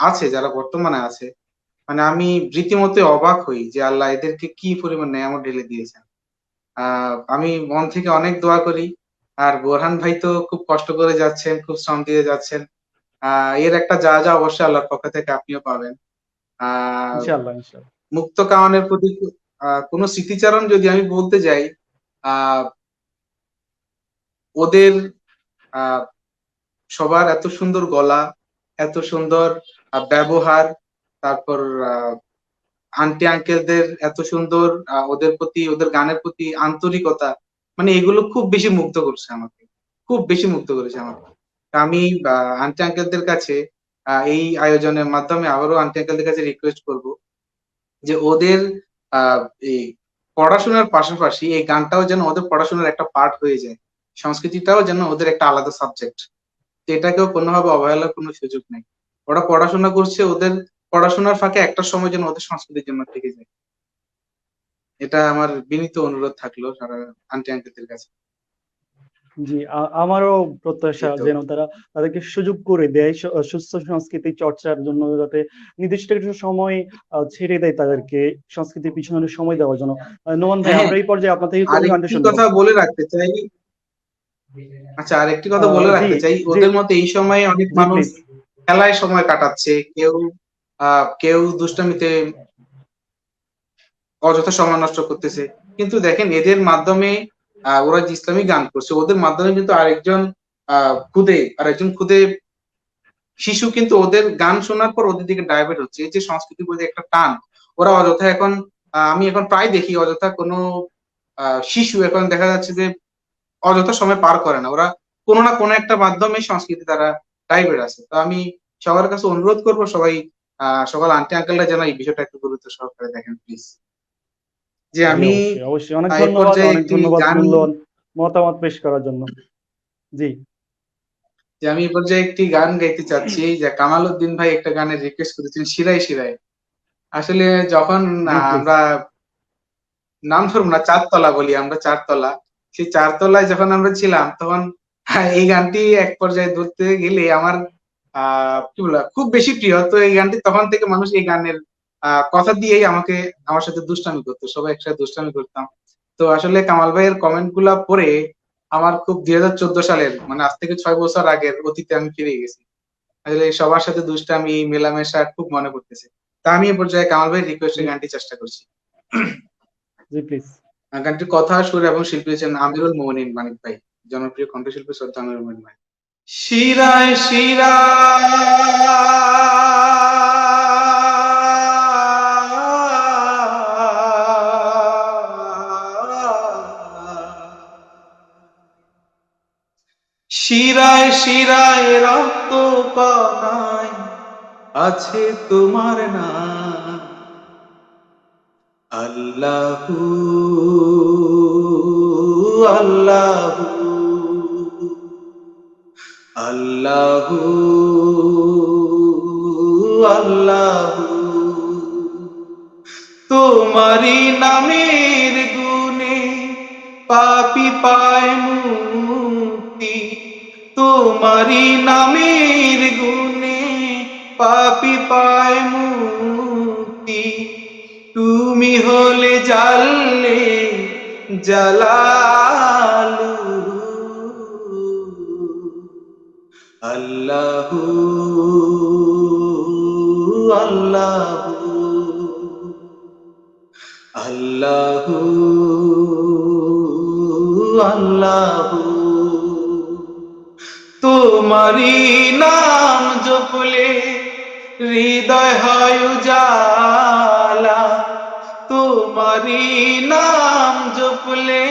আছে যারা বর্তমানে আছে, মানে আমি রীতিমতো অবাক হই যে আল্লাহ এদেরকে কি পরিমাণ নেয়ামত ঢেলে দিয়েছেন। আমি মন থেকে অনেক দোয়া করি। আর বোরহান ভাই তো খুব কষ্ট করে যাচ্ছেন, খুব শ্রম দিয়ে যাচ্ছেন। এর একটা যা অবশ্যই আল্লাহর পক্ষ থেকে আপনিও পাবেন। আহ ইনশাআল্লাহ ইনশাআল্লাহ। মুক্ত কামানের প্রতি কোনো স্মৃতিচারণ যদি আমি বলতে যাই, আহ ওদের আহ সবার এত সুন্দর গলা, এত সুন্দর ব্যবহার, তারপর আন্টি আঙ্কেলদের এত সুন্দর ওদের প্রতি, ওদের গানের প্রতি আন্তরিকতা, মানে এগুলো খুব বেশি মুগ্ধ করছে আমাকে, খুব বেশি মুগ্ধ করেছে আমাকে। তা আমি আন্টি আঙ্কেলদের কাছে এই আয়োজনের মাধ্যমে আবারও আন্টি আঙ্কেলদের কাছে রিকোয়েস্ট করব যে ওদের এই পড়াশোনার পাশাপাশি এই গানটাও যেন ওদের পড়াশোনার একটা পার্ট হয়ে যায়, সংস্কৃতিটাও যেন ওদের একটা আলাদা সাবজেক্ট। এটাকেও কোনোভাবে অবহেলার কোনো সুযোগ নেই। ওরা পড়াশোনা করছে, ওদের পড়াশোনার ফাঁকে একটা সময় যেন ওদের সংস্কৃতির জন্য থেকে যায়। এটা আমার বিনীত অনুরোধ থাকলো সারা আন্টি আঙ্কেলদের কাছে। জি, আমারও প্রত্যাশা এই তো। যেন তারা তাদেরকে সুযোগ করে দেয় সুস্থ সংস্কৃতি চর্চার জন্য, যাতে নির্দিষ্ট কিছু সময় ছেড়ে দেয় তাদেরকে সংস্কৃতির পিছনে সময় দেওয়ার জন্য। নোমান ভাই, হ্যাঁ, আমরা এই পর্যায়ে আপনার থেকে কোন গানটা আরেকটি শুনবো? কথা বলে রাখতে চাই। আচ্ছা, আরেকটি কথা বলে জি রাখতে চাই, জি ওদের মতে এই সময়ে অনেক জি মানুষ প্লিজ। খেলায় সময় কাটাচ্ছে, কেউ দুষ্টামিতে অযথা সময় নষ্ট করতেছে। কিন্তু দেখেন এদের মাধ্যমে ওরা যে ইসলামী গান করছে, ওদের মাধ্যমে কিন্তু আরেকজন ক্ষুদে শিশু কিন্তু ওদের গান শোনার পর ওদের দিকে ডাইভার্ট হচ্ছে। এই যে সংস্কৃতির প্রতি একটা টান, ওরা অযথা এখন আমি এখন প্রায় দেখি অযথা কোনো শিশু এখন দেখা যাচ্ছে যে অযথা সময় পার করে না, ওরা কোনো না কোনো একটা মাধ্যমে সংস্কৃতি তারা ডাইভার্ট আছে। তো আমি সবার কাছে অনুরোধ করবো সবাই সকল আন্টি আঙ্কেলরা যেন এই বিষয়টা একটু গুরুত্ব সহকারে দেখেন প্লিজ। যে জি আমি অবশ্যই অবশ্যই, অনেক এই ধন্যবাদ, পর্যায়ে অনেক একটি ধন্যবাদ গান মূল্যবান মতামত পেশ করার জন্য। জি আমি এই পর্যায়ে একটি গান গাইতে চাচ্ছি, যে কামাল উদ্দিন ভাই একটা গানের রিকোয়েস্ট করেছিলেন, শিরায় শিরায়। আসলে যখন জি প্লিজ। আমরা নাম ধরবো না, চারতলা বলি আমরা, চারতলা, সেই চারতলায় যখন আমরা ছিলাম তখন এই গানটি এক পর্যায়ে ধরতে গেলে আমার কি বলবো খুব বেশি প্রিয়। তো এই গানটি তখন থেকে মানুষ এই গানের কথা দিয়েই আমার সাথে দুষ্টামি করতো, সবাই একসাথে দুষ্টামি করতাম। তো আসলে কামাল ভাইয়ের কমেন্ট গুলা পড়ে আমার খুব 2014 সালের, মানে আজ থেকে 6 বছর আগের অতীতে আমি ফিরে গেছি। আসলে সবার সাথে দুষ্টামি মেলামেশা খুব মনে পড়তেছে। তা আমি এই পর্যায়ে কামাল ভাইয়ের রিকোয়েস্টে জি গানটি চেষ্টা করছি। জি প্লিজ। গানটির কথা, সুর এবং শিল্পী হচ্ছেন আমিরুল মোমিনিন মানিক ভাই, জনপ্রিয় কণ্ঠশিল্পী শ্রদ্ধা আমিরুল মোমিনিন ভাই। শিরায় শিরায় শিরায় রক্ত কণায় আছে তোমার নাম, আল্লাহু আল্লাহু আল্লাহু আল্লাহু। তোমারি নামের গুণে পাপী পায় মুক্তি, তোমারি নামের গুণে পাপী পায় মুক্তি। তুমি হলে জানলে জালালু, আল্লাহু আল্লাহু আল্লাহু আল্লাহু। তোমারি নাম জপলে হৃদয় হয় উজালা, তোমারি নাম জপলে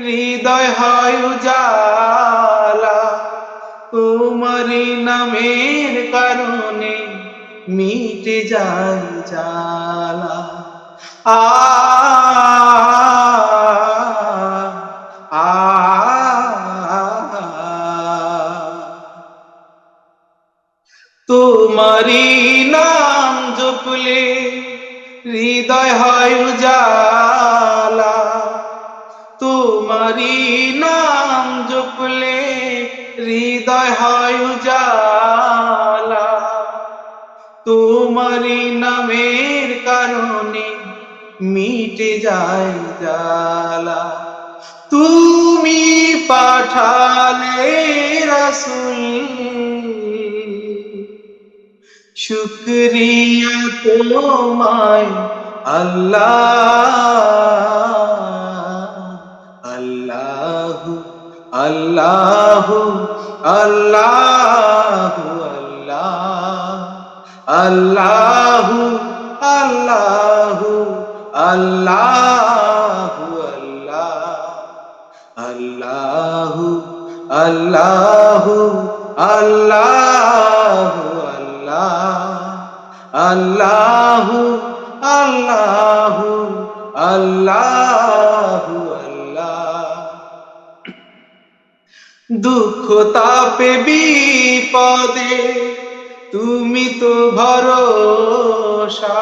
হৃদয় হয় উজালা। তোমারি নামের কারণে মিটে যায় জ্বালা। আ আ তোমারি নাম জপলে হৃদয় হয় উজালা, তোমারি নাম জপলে হৃদয় হয় উজালা, তোমারই নামের কারণে মিটে যায় জ্বালা। তুমি পাঠালে রাসূল, শুকরিয়া তোমায় আল্লাহ। আল্লাহু আল্লাহু আল্লাহু আল্লাহু আল্লাহু আল্লাহু আল্লাহু আল্লাহু আল্লাহু আল্লাহু আল্লাহু আল্লাহু আল্লাহ। দুঃখ তাপে বিপদে তুমি তো ভরসা,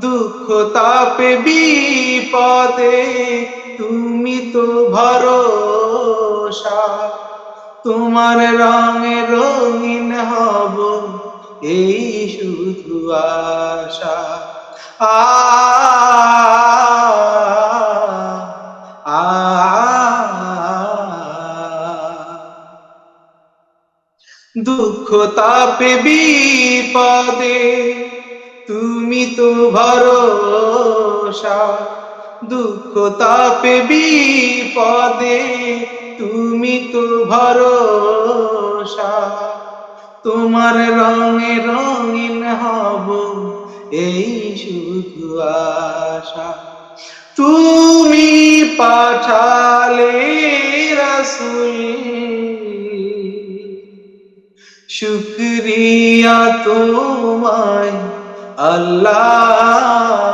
দুঃখ তাপে বিপদে তুমি তো ভরসা। তোমার রঙে রঙিন হব এই শুধু আশা। আ আ দুঃখ তাপে বিপদে তুমি তো ভরসা, দুঃখ তাপে বিপদে তুমি তো ভরসা। তোমার রঙে রঙিন হব এই শুধু আশা। তুমি পাঠালে রাসূল, শুকরিয়া তোমায় আল্লাহ।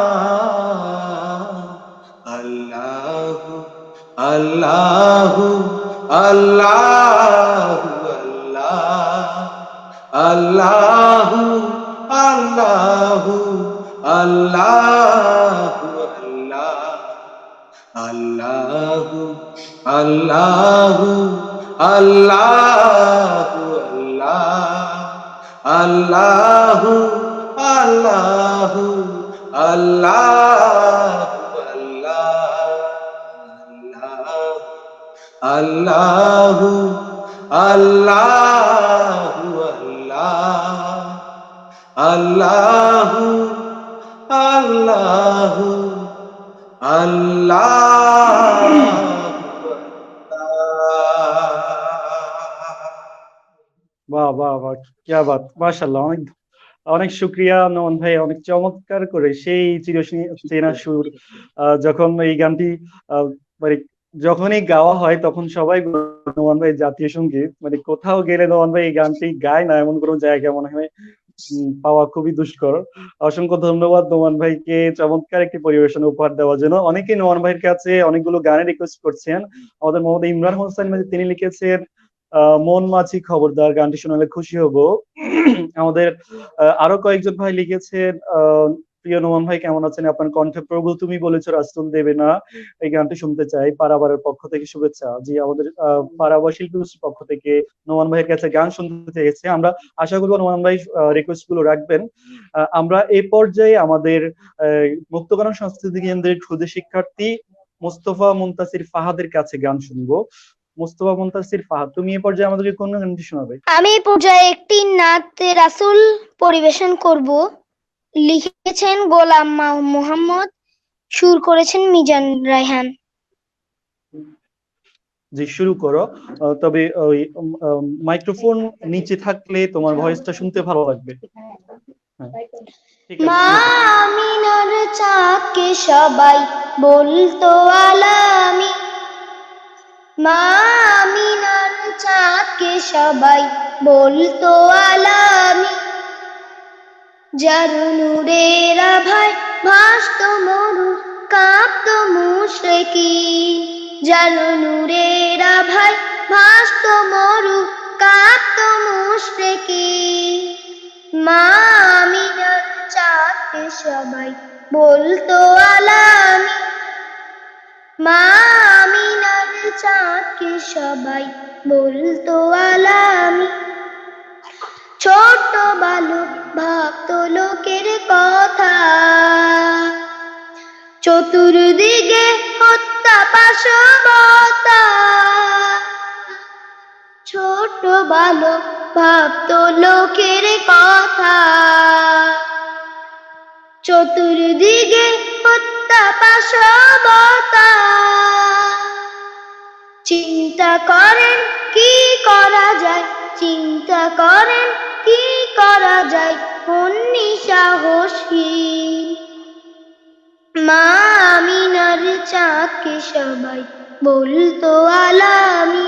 আল্লাহু আল্লাহু আল্লাহু আল্লাহু আল্লাহু আল্লাহু আল্লাহু আল্লাহু আল্লাহু আল্লাহু আল্লাহু আল্লাহু আল্লাহু আল্লাহু আল্লাহু আল্লাহু। বাহ বাহ বাহ, কিয়া বাত, মাশাআল্লাহ। অনেক অনেক শুক্রিয়া নোমান ভাই, অনেক চমৎকার করে সেই চেনা সুর। যখন এই গানটি মানে যখনই গাওয়া হয় তখন সবাই বলে, নোমান ভাই জাতীয় সঙ্গীত, মানে কোথাও গেলে নোমান ভাই এই গানটি গায় না এমন কোনো জায়গা মনে হয় পাওয়া খুবই দুষ্কর। অসংখ্য ধন্যবাদ নোমান ভাইকে চমৎকার একটি পরিবেশনা উপহার দেওয়ার জন্য। অনেকেই নোমান ভাইয়ের কাছে অনেকগুলো গানের রিকোয়েস্ট করছেন। আমাদের মোহাম্মদ ইমরান হোসেন তিনি লিখেছেন মন মাছি খবরদার, গানটি শোনালে খুশি হব। আমাদের আরো কয়েকজন ভাই লিখেছেন প্রিয় নোমান ভাই কেমন আছেন, আপনার কণ্ঠে প্রভু তুমি বলেছো রাসূল দেবে না, এই গানটি শুনতে চাই। পারাবারের পক্ষ থেকে শুভেচ্ছা। জি, আমাদের পারাবা শিল্পী গোষ্ঠীর পক্ষ থেকে নোমান ভাইয়ের কাছে গান শুনতে চেয়েছে। আমরা আশা করবো নোমান ভাই রিকোয়েস্ট গুলো রাখবেন। আমরা এই পর্যায়ে আমাদের মুক্তকানন সংস্কৃতি কেন্দ্রের ক্ষুদে শিক্ষার্থী মোস্তফা মুনতাসির ফাহাদের কাছে গান শুনবো। মোস্তফা মুনতাসির ফাহাদ, তুমি এই পর্যায়ে আমাদেরকে কোন গানটি শোনাবে? আমি এই পর্যায়ে একটি নাতে রাসূল পরিবেশন করব। লিখেছেন গোলাম মোহাম্মদ, সুর করেছেন মিজান রায়হান। জি, শুরু করো। তবে ওই মাইক্রোফোন নিচে থাকলে তোমার ভয়েসটা শুনতে ভালো লাগবে। হ্যাঁ, ঠিক আছে, মা শুরু করো। আমিনার চাঁদকে সবাই বলতো আলামি, মা আমিনার চাঁদকে সবাই বলতো আলামি। যার নূরের আভায় ভাসতো মরু, কাঁপতো মুশরিকিন। যার নূরের আভায় ভাসতো মরু, কাঁপতো মুশরিকিন। মা আমিনার চাঁদকে সবাই বলতো আলামি, মা আমিনার চাঁদকে চাঁদকে সবাই বলতো আলামি, ছোট বালক ভাবতো লোকের কথা, চতুর্দিকে হত্যা পাশবতা। ছোট বালক ভাবতো লোকের কথা, চতুর্দিকে হত্যা পাশবতা। চিন্তা করেন কি করা যায়, চিন্তা করেন কি করা যায়, অন্যি সাহসী। মা আমিনার চাঁদকে সবাই বলতো আলামি,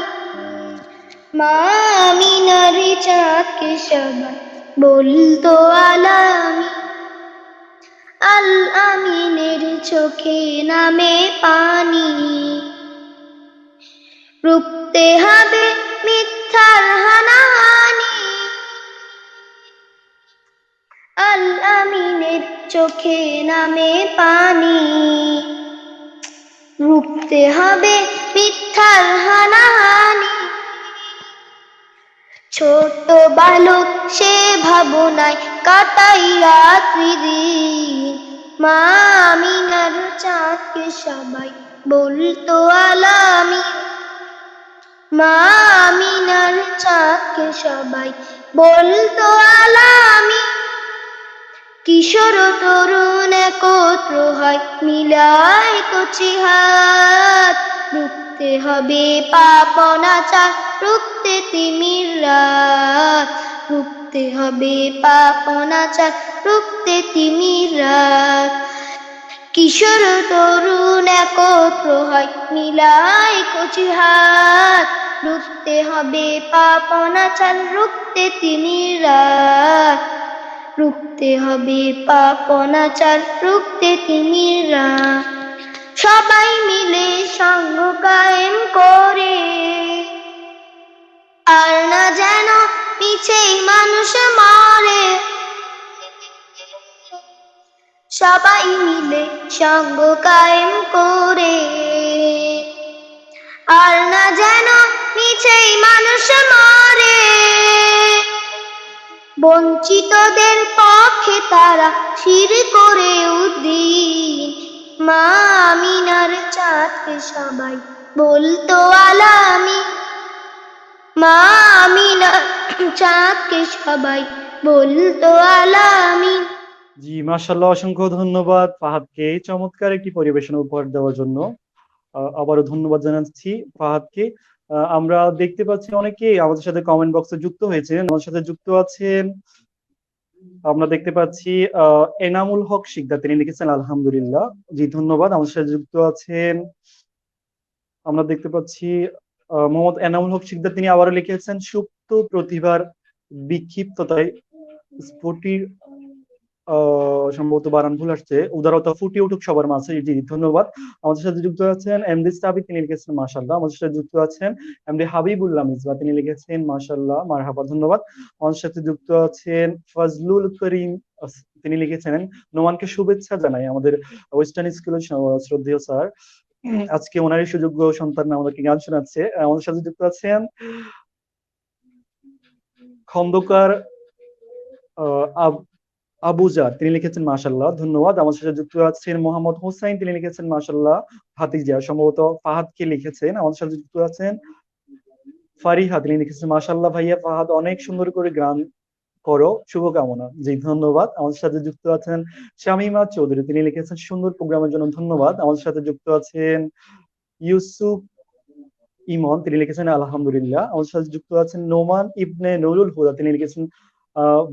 মা আমিনার চাঁদকে সবাই বলতো আলামি। আল আমিনের চোখে নামে পানি, রুখতে হবে মিথ্যার হানাহানি। আল আমিনের চোখে নামে পানি, রুখতে হবে মিথ্যার হানাহানি। ছোট বালক সে ভাবনায় কাটাই রাত্রি দিন, মা আমিনার চাঁদকে সবাই বলতো আলামি, মা আমিনার চাঁদকে সবাই বলতো আলামি। কিশোর তরুণ একত্র হয় মিলায় কচি হাত, রুখতে হবে পাপ অনাচার, রুখতে তিমির রাত, রুখতে হবে পাপ অনাচার, রুখতে তিমির রাত। কিশোর তরুণ একত্র হয় মিলায় কচি হাত, রুখতে হবে পাপ অনাচার, রুখতে তিমির রাত, রুখতে হবে পাপ অনাচার, রুখতে তিমির রাত। সবাই মিলে সঙ্গ কায়েম করে, আর না যেন পিছেই মানুষ মরে। সবাই মিলে সঙ্গ কায়েম করে, আর না যেন পিছেই মানুষ মরে। বঞ্চিতদের পক্ষে তারা শির করে উদ্দিন, মা আমিনার চাঁদকে সবাই বলতো আলামি, মা আমিনার চাঁদকে সবাই বলতো আলামি। জি, মাশাআল্লাহ, অসংখ্য ধন্যবাদ ফাহাদকে চমৎকার একটি পরিবেশনা উপহার দেওয়ার জন্য। আবারও ধন্যবাদ জানাচ্ছি ফাহাদকে। আমরা দেখতে পাচ্ছি অনেকেই আমাদের সাথে কমেন্ট বক্সে যুক্ত হয়েছে, আমাদের সাথে যুক্ত আছেন। আমরা দেখতে পাচ্ছি এনামুল হক শিকদার, তিনি লিখেছেন আলহামদুলিল্লাহ। জি ধন্যবাদ। আমাদের সাথে যুক্ত আছেন, আমরা দেখতে পাচ্ছি মোহাম্মদ এনামুল হক শিকদার, তিনি আবারও লিখেছেন সুপ্ত প্রতিভার বিক্ষিপ্ততায় স্ফুটির সম্ভবত বানান ভুল আসছে, উদারতা ফুটিয়ে উঠুক সবার মাঝে। জি ধন্যবাদ। আমাদের সাথে যুক্ত আছেন এমডি সাবিক, তিনি লিখেছেন মাশাআল্লাহ। আমাদের সাথে যুক্ত আছেন এমডি হাবিবুল্লাহ মিসবাহ, তিনি লিখেছেন মাশাআল্লাহ মারহাবা, ধন্যবাদ। আমাদের সাথে যুক্ত আছেন ফজলুল করিম, তিনি লিখেছেন নোমানকে শুভেচ্ছা জানাই, আমাদের ওয়েস্টার্ন স্কুলের শ্রদ্ধেয় স্যার, আজকে ওনারই সুযোগ্য সন্তান আমাদেরকে গান শোনাচ্ছে। আমাদের সাথে যুক্ত আছেন খন্দকার আবুজার, তিনি লিখেছেন মাশাআল্লাহ, ধন্যবাদ। আমার সাথে যুক্ত আছেন মোহাম্মদ হোসাইন, তিনি লিখেছেন মাশাআল্লাহ ভাতিজা, সম্ভবত ফাহাদকে লিখেছেন। আমাদের সাথে যুক্ত আছেন ফারিহা, তিনি লিখেছেন মাশাআল্লাহ ভাইয়া ফাহাদ অনেক সুন্দর করে গান করো, শুভকামনা। জি ধন্যবাদ। আমাদের সাথে যুক্ত আছেন শামিমা চৌধুরী, তিনি লিখেছেন সুন্দর প্রোগ্রামের জন্য ধন্যবাদ। আমাদের সাথে যুক্ত আছেন ইউসুফ ইমন, তিনি লিখেছেন আলহামদুলিল্লাহ। আমাদের সাথে যুক্ত আছেন নোমান ইবনে নুরুল হুদা, তিনি লিখেছেন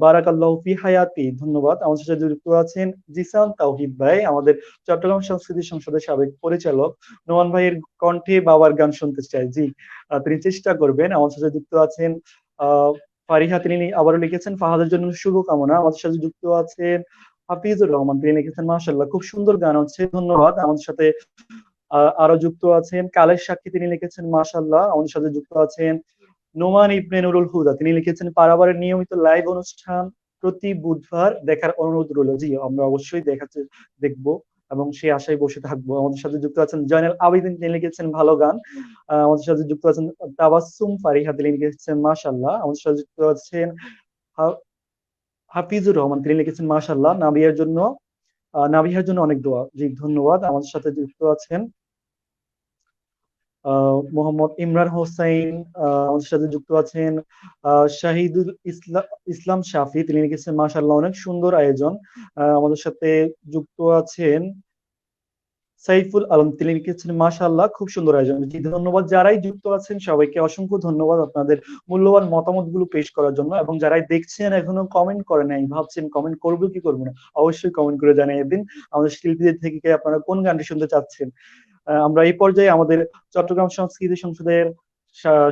বারাকাল্লাহু ফি হায়াতি, ধন্যবাদ। আমাদের সাথে যুক্ত আছেন জিসান তাওহিদ ভাই, আমাদের চট্টগ্রাম সংস্কৃতি সংসদের সাবেক পরিচালক। নোমান ভাইয়ের কণ্ঠে বাবার গান শুনতে চাই। জি, তিনি চেষ্টা করবেন। আমাদের সাথে যুক্ত আছেন ফারিহা, তিনি আবারও লিখেছেন ফাহাদের জন্য শুভকামনা। আমাদের সাথে যুক্ত আছেন হাফিজুর রহমান, তিনি লিখেছেন মাশাআল্লাহ খুব সুন্দর গান হচ্ছে, ধন্যবাদ। আমাদের সাথে আরো যুক্ত আছেন কালের সাক্ষী, তিনি লিখেছেন মাশাআল্লাহ। আমাদের সাথে যুক্ত আছেন নোমান ইবনে নুরুল হুদা, তিনি লিখেছেন পারাবারের নিয়মিত লাইভ অনুষ্ঠান প্রতি বুধবার দেখার অনুরোধ রইল। জি, আমরা অবশ্যই দেখবো। এবং সেই আশায় বসে থাকবো। আমাদের সাথে যুক্ত আছেন জয়নাল আবেদিন, তিনি লিখেছেন ভালো গান। আমাদের সাথে যুক্ত আছেন তাবাসসুম ফারিহা, তিনি লিখেছেন মাশাআল্লাহ। আমাদের সাথে যুক্ত আছেন হাফিজুর রহমান, তিনি লিখেছেন মাশাআল্লাহ। নাবিহার জন্য অনেক দোয়া। জি ধন্যবাদ। আমাদের সাথে যুক্ত আছেন মোহাম্মদ ইমরান হোসাইন, আমাদের সাথে যুক্ত আছেন শাহিদুল ইসলাম শাফি, তিনি লিখেছেন মাশাআল্লাহ অনেক সুন্দর আয়োজন। আমাদের সাথে যুক্ত আছেন সাইফুল আলম, তিনি লিখেছেন মাশাআল্লাহ খুব সুন্দর আয়োজন। জি ধন্যবাদ। যারাই যুক্ত আছেন সবাইকে অসংখ্য ধন্যবাদ আপনাদের মূল্যবান মতামতগুলো পেশ করার জন্য। এবং যারাই দেখছেন এখনো কমেন্ট করে নাই, ভাবছেন কমেন্ট করবো কি করবো না, অবশ্যই কমেন্ট করে জানিয়ে দিন আমাদের শিল্পীদের থেকে আপনারা কোন গানটি শুনতে চাচ্ছেন। আমরা এই পর্যায়ে আমাদের চট্টগ্রাম সংস্কৃতি সংসদের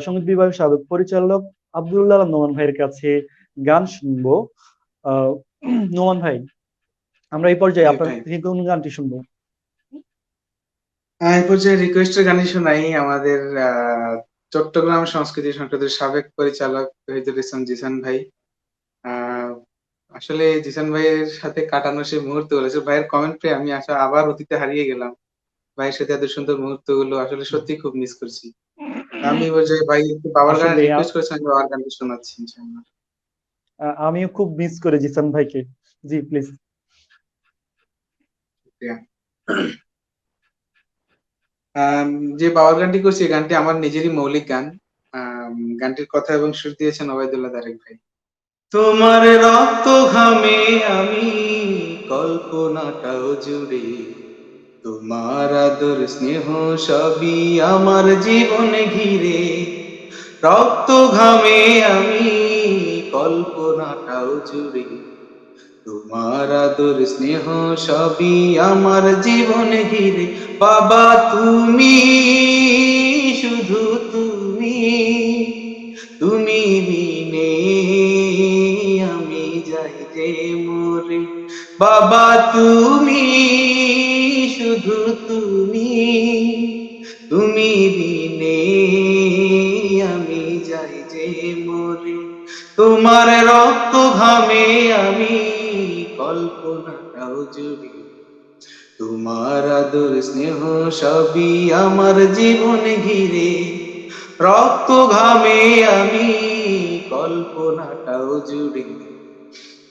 সঙ্গীত বিভাগের সাবেক পরিচালক আব্দুল্লাহ আলম নোমান ভাইয়ের কাছে গান শুনবো। নোমান ভাই, আমরা এই পর্যায়ে আপনার থেকে কোন গানটি শুনবো? এই পর্যায়ে রিকোয়েস্টের গানই শোনাই আমাদের চট্টগ্রাম সংস্কৃতি সংসদের সাবেক পরিচালক তহিদুল ইসলাম জিসান ভাই। আসলে জিসান ভাইয়ের সাথে কাটানো সেই মুহূর্ত গুলো, ভাইয়ের কমেন্ট পেয়ে আমি আবার অতীতে হারিয়ে গেলাম। ভাইয়ের সাথে এত সুন্দর মুহূর্ত গুলো আসলে সত্যি খুব মিস করছি। আমি বলছি ভাই একটু বাবার গান রিকোয়েস্ট করেছেন, আমি বাবার গানটা শোনাচ্ছি ইনশাআল্লাহ। আমিও খুব মিস করে জিসান ভাইকে। জি প্লিজ। যে বাবার গানটি করছি, এই গানটি আমার নিজেরই মৌলিক গান। গানটির কথা এবং সুর দিয়েছেন ওবায়দুল্লাহ তারেক ভাই। তোমার রক্ত ঘামে আমি কল্পনাটাও জুড়ে, তোমার আদর স্নেহ সবই আমার জীবনে ঘিরে। রক্ত ঘামে আমি কল্পনাটাও জুড়ে, তোমার আদর স্নেহ সবই আমার জীবনে ঘিরে। বাবা তুমি, শুধু তুমি, তুমি বিনে আমি যাই যে মরে। বাবা তুমি, শুধু তুমি, তুমি বিনে আমি যাই যে মরে। তোমার রক্ত ঘামে আমি কল্পনাটাও জুড়ে, তোমার আদর স্নেহ সবই আমার জীবনে ঘিরে। রক্ত ঘামে আমি কল্পনাটাও জুড়ে,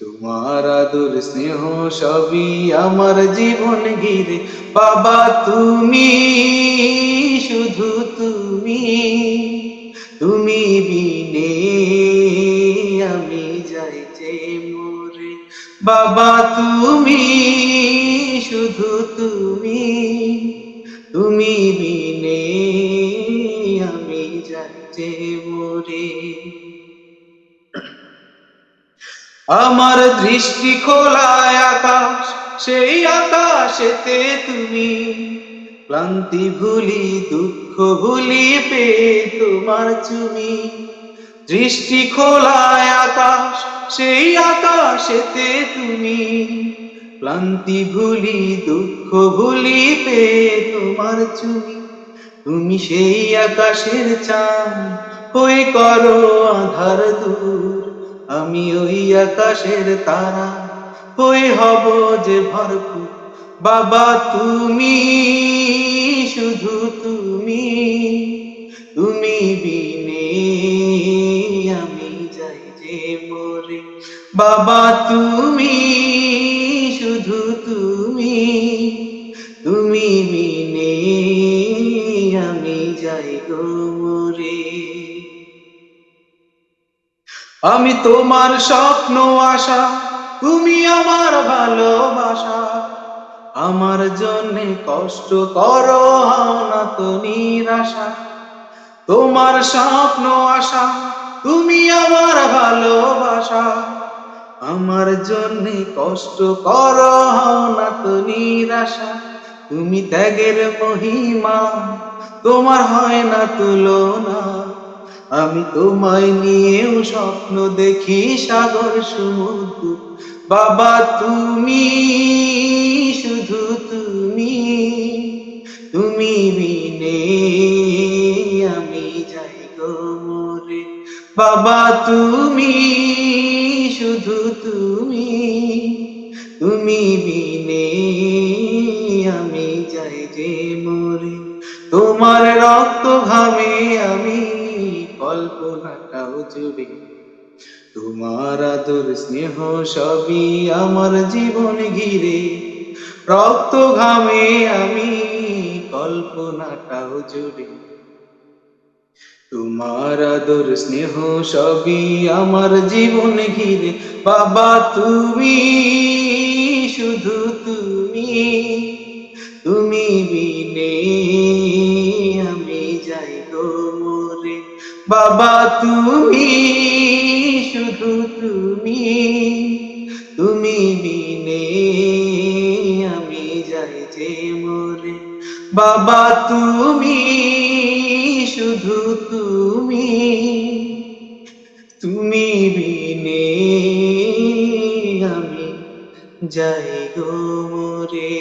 তোমার আদর স্নেহ সবই আমার জীবন ঘিরে। বাবা তুমি, শুধু তুমি, তুমি বিনে আমি যাই যে মরে। বাবা তুমি, শুধু তুমি, তুমি বিনে আমি যাই যে মরে। আমার দৃষ্টি খোলায় আকাশ, সেই আকাশেতে তুমি, ক্লান্তি ভুলি দুঃখ ভুলি পেয়ে তোমার চুমি। দৃষ্টি খোলায় আকাশ, সেই আকাশেতে তুমি, ক্লান্তি ভুলি দুঃখ ভুলি পেয়ে তোমার চুমি। তুমি সেই আকাশের চাঁদ হয়ে করো আধার দূর, আমি ওই আকাশের তারা হয়ে হব যে ভরপুর। বাবা তুমি, শুধু তুমি, তুমি বিনে আমি যাই যে মরে। বাবা তুমি, শুধু তুমি, তুমি বিনে আমি যাই গো মরে। আমি তোমার স্বপ্ন আশা, তুমি আমার ভালোবাসা, আমার জন্যে কষ্ট করো হও না তো নিরাশা। তোমার স্বপ্ন আশা, তুমি আমার ভালোবাসা, আমার জন্যে কষ্ট করো হও না তো নিরাশা। তুমি ত্যাগের মহিমা, তোমার হয় না তুলনা, আমি তোমায় নিয়েও স্বপ্ন দেখি সাগর সমুদ্র। বাবা তুমি, শুধু তুমি, তুমি বিনে আমি যাই গো মরে। বাবা তুমি, শুধু তুমি, তুমি বিনে যে মরে। তোমার রক্ত ঘামে আমি কল্পনাটাও জুড়ে, তোমার আদর স্নেহ সবই আমার জীবন ঘিরে। রক্ত ঘামে আমি কল্পনাটাও জুড়ে, তোমার আদর স্নেহ সবই আমার জীবন ঘিরে। বাবা তুমি, শুধু তুমি, তুমি বিনে আমি যাই গো মরে। বাবা তুমি, শুধু তুমি, তুমি বিনে আমি যাই যে মরে। বাবা তুমি, শুধু তুমি, তুমি বিনে আমি যাই গো মরে।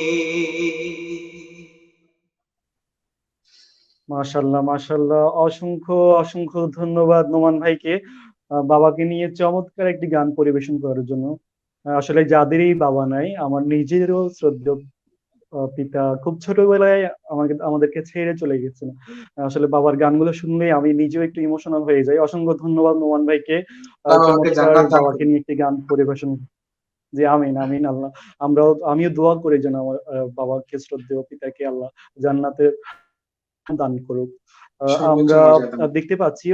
মাশাল্লাহ, মাশাল্লাহ, অসংখ্য অসংখ্য ধন্যবাদ নোমান ভাইকে বাবাকে নিয়ে চমৎকার একটি গান পরিবেশন করার জন্য। আসলে যাদেরই বাবা নাই, আমার নিজেরও শ্রদ্ধেয় পিতা খুব ছোটবেলায় আমাদেরকে ছেড়ে চলে গেছেন। আসলে বাবার গানগুলো শুনলে আমি নিজেও একটু ইমোশনাল হয়ে যাই। অসংখ্য ধন্যবাদ নোমান ভাইকে আল্লাহ বাবাকে চমৎকার জান্নাত দান বাবাকে করুন। নিয়ে একটি গান পরিবেশন। জি, আমিন, আমিন আল্লাহ। আমিও দোয়া করি যেন আমার বাবাকে, শ্রদ্ধেয় পিতাকে আল্লাহ জান্নাতের দান করুক। সর্বোচ্চ আমরা মর্যাদা। দেখতে পাচ্ছি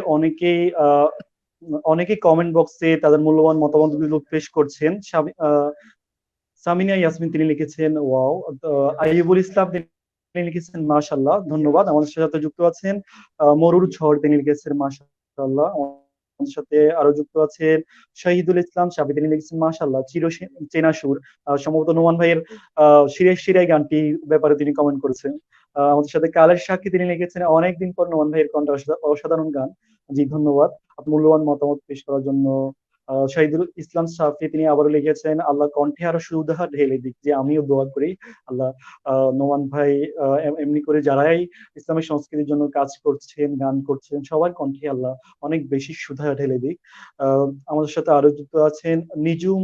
অনেকেই কমেন্ট বক্সে তাদের মূল্যবান মতামতগুলো পেশ করছেন। সামিনা ইয়াসমিন তিনি লিখেছেন ওয়াও। আইয়ুবুল ইসলাম তিনি লিখেছেন মাশাআল্লাহ, ধন্যবাদ। আমাদের সাথে যুক্ত আছেন মরুর ঝড়, তিনি লিখেছেন মাশাআল্লাহ। আমাদের সাথে আরো যুক্ত আছেন শহীদুল ইসলাম সাবি, তিনি লিখেছেন মাশাআল্লাহ, চেনা সুর। সম্ভবত নোমান ভাইয়ের শিরে শিরাই গানটি ব্যাপারে তিনি কমেন্ট করেছেন। আমাদের সাথে কালের সাক্ষী, তিনি লিখেছেন অনেকদিন পর নোমান ভাইয়ের কণ্ঠ, অসাধারণ গান। জি, ধন্যবাদ আপনার মূল্যবান মতামত পেশ করার জন্য। শহীদুল ইসলাম সাফি তিনি আবারও লিখেছেন আল্লাহ কণ্ঠে আরো সুধার ঢেলে দিক। যে আমিও দোয়া করি আল্লাহ নোমান ভাই এমনি করে যারাই ইসলামের সংস্কৃতির জন্য কাজ করছেন, গান করছেন, সবার কণ্ঠে আল্লাহ অনেক বেশি সুধা ঢেলে দিক। আমাদের সাথে আরো যুক্ত আছেন নিজুম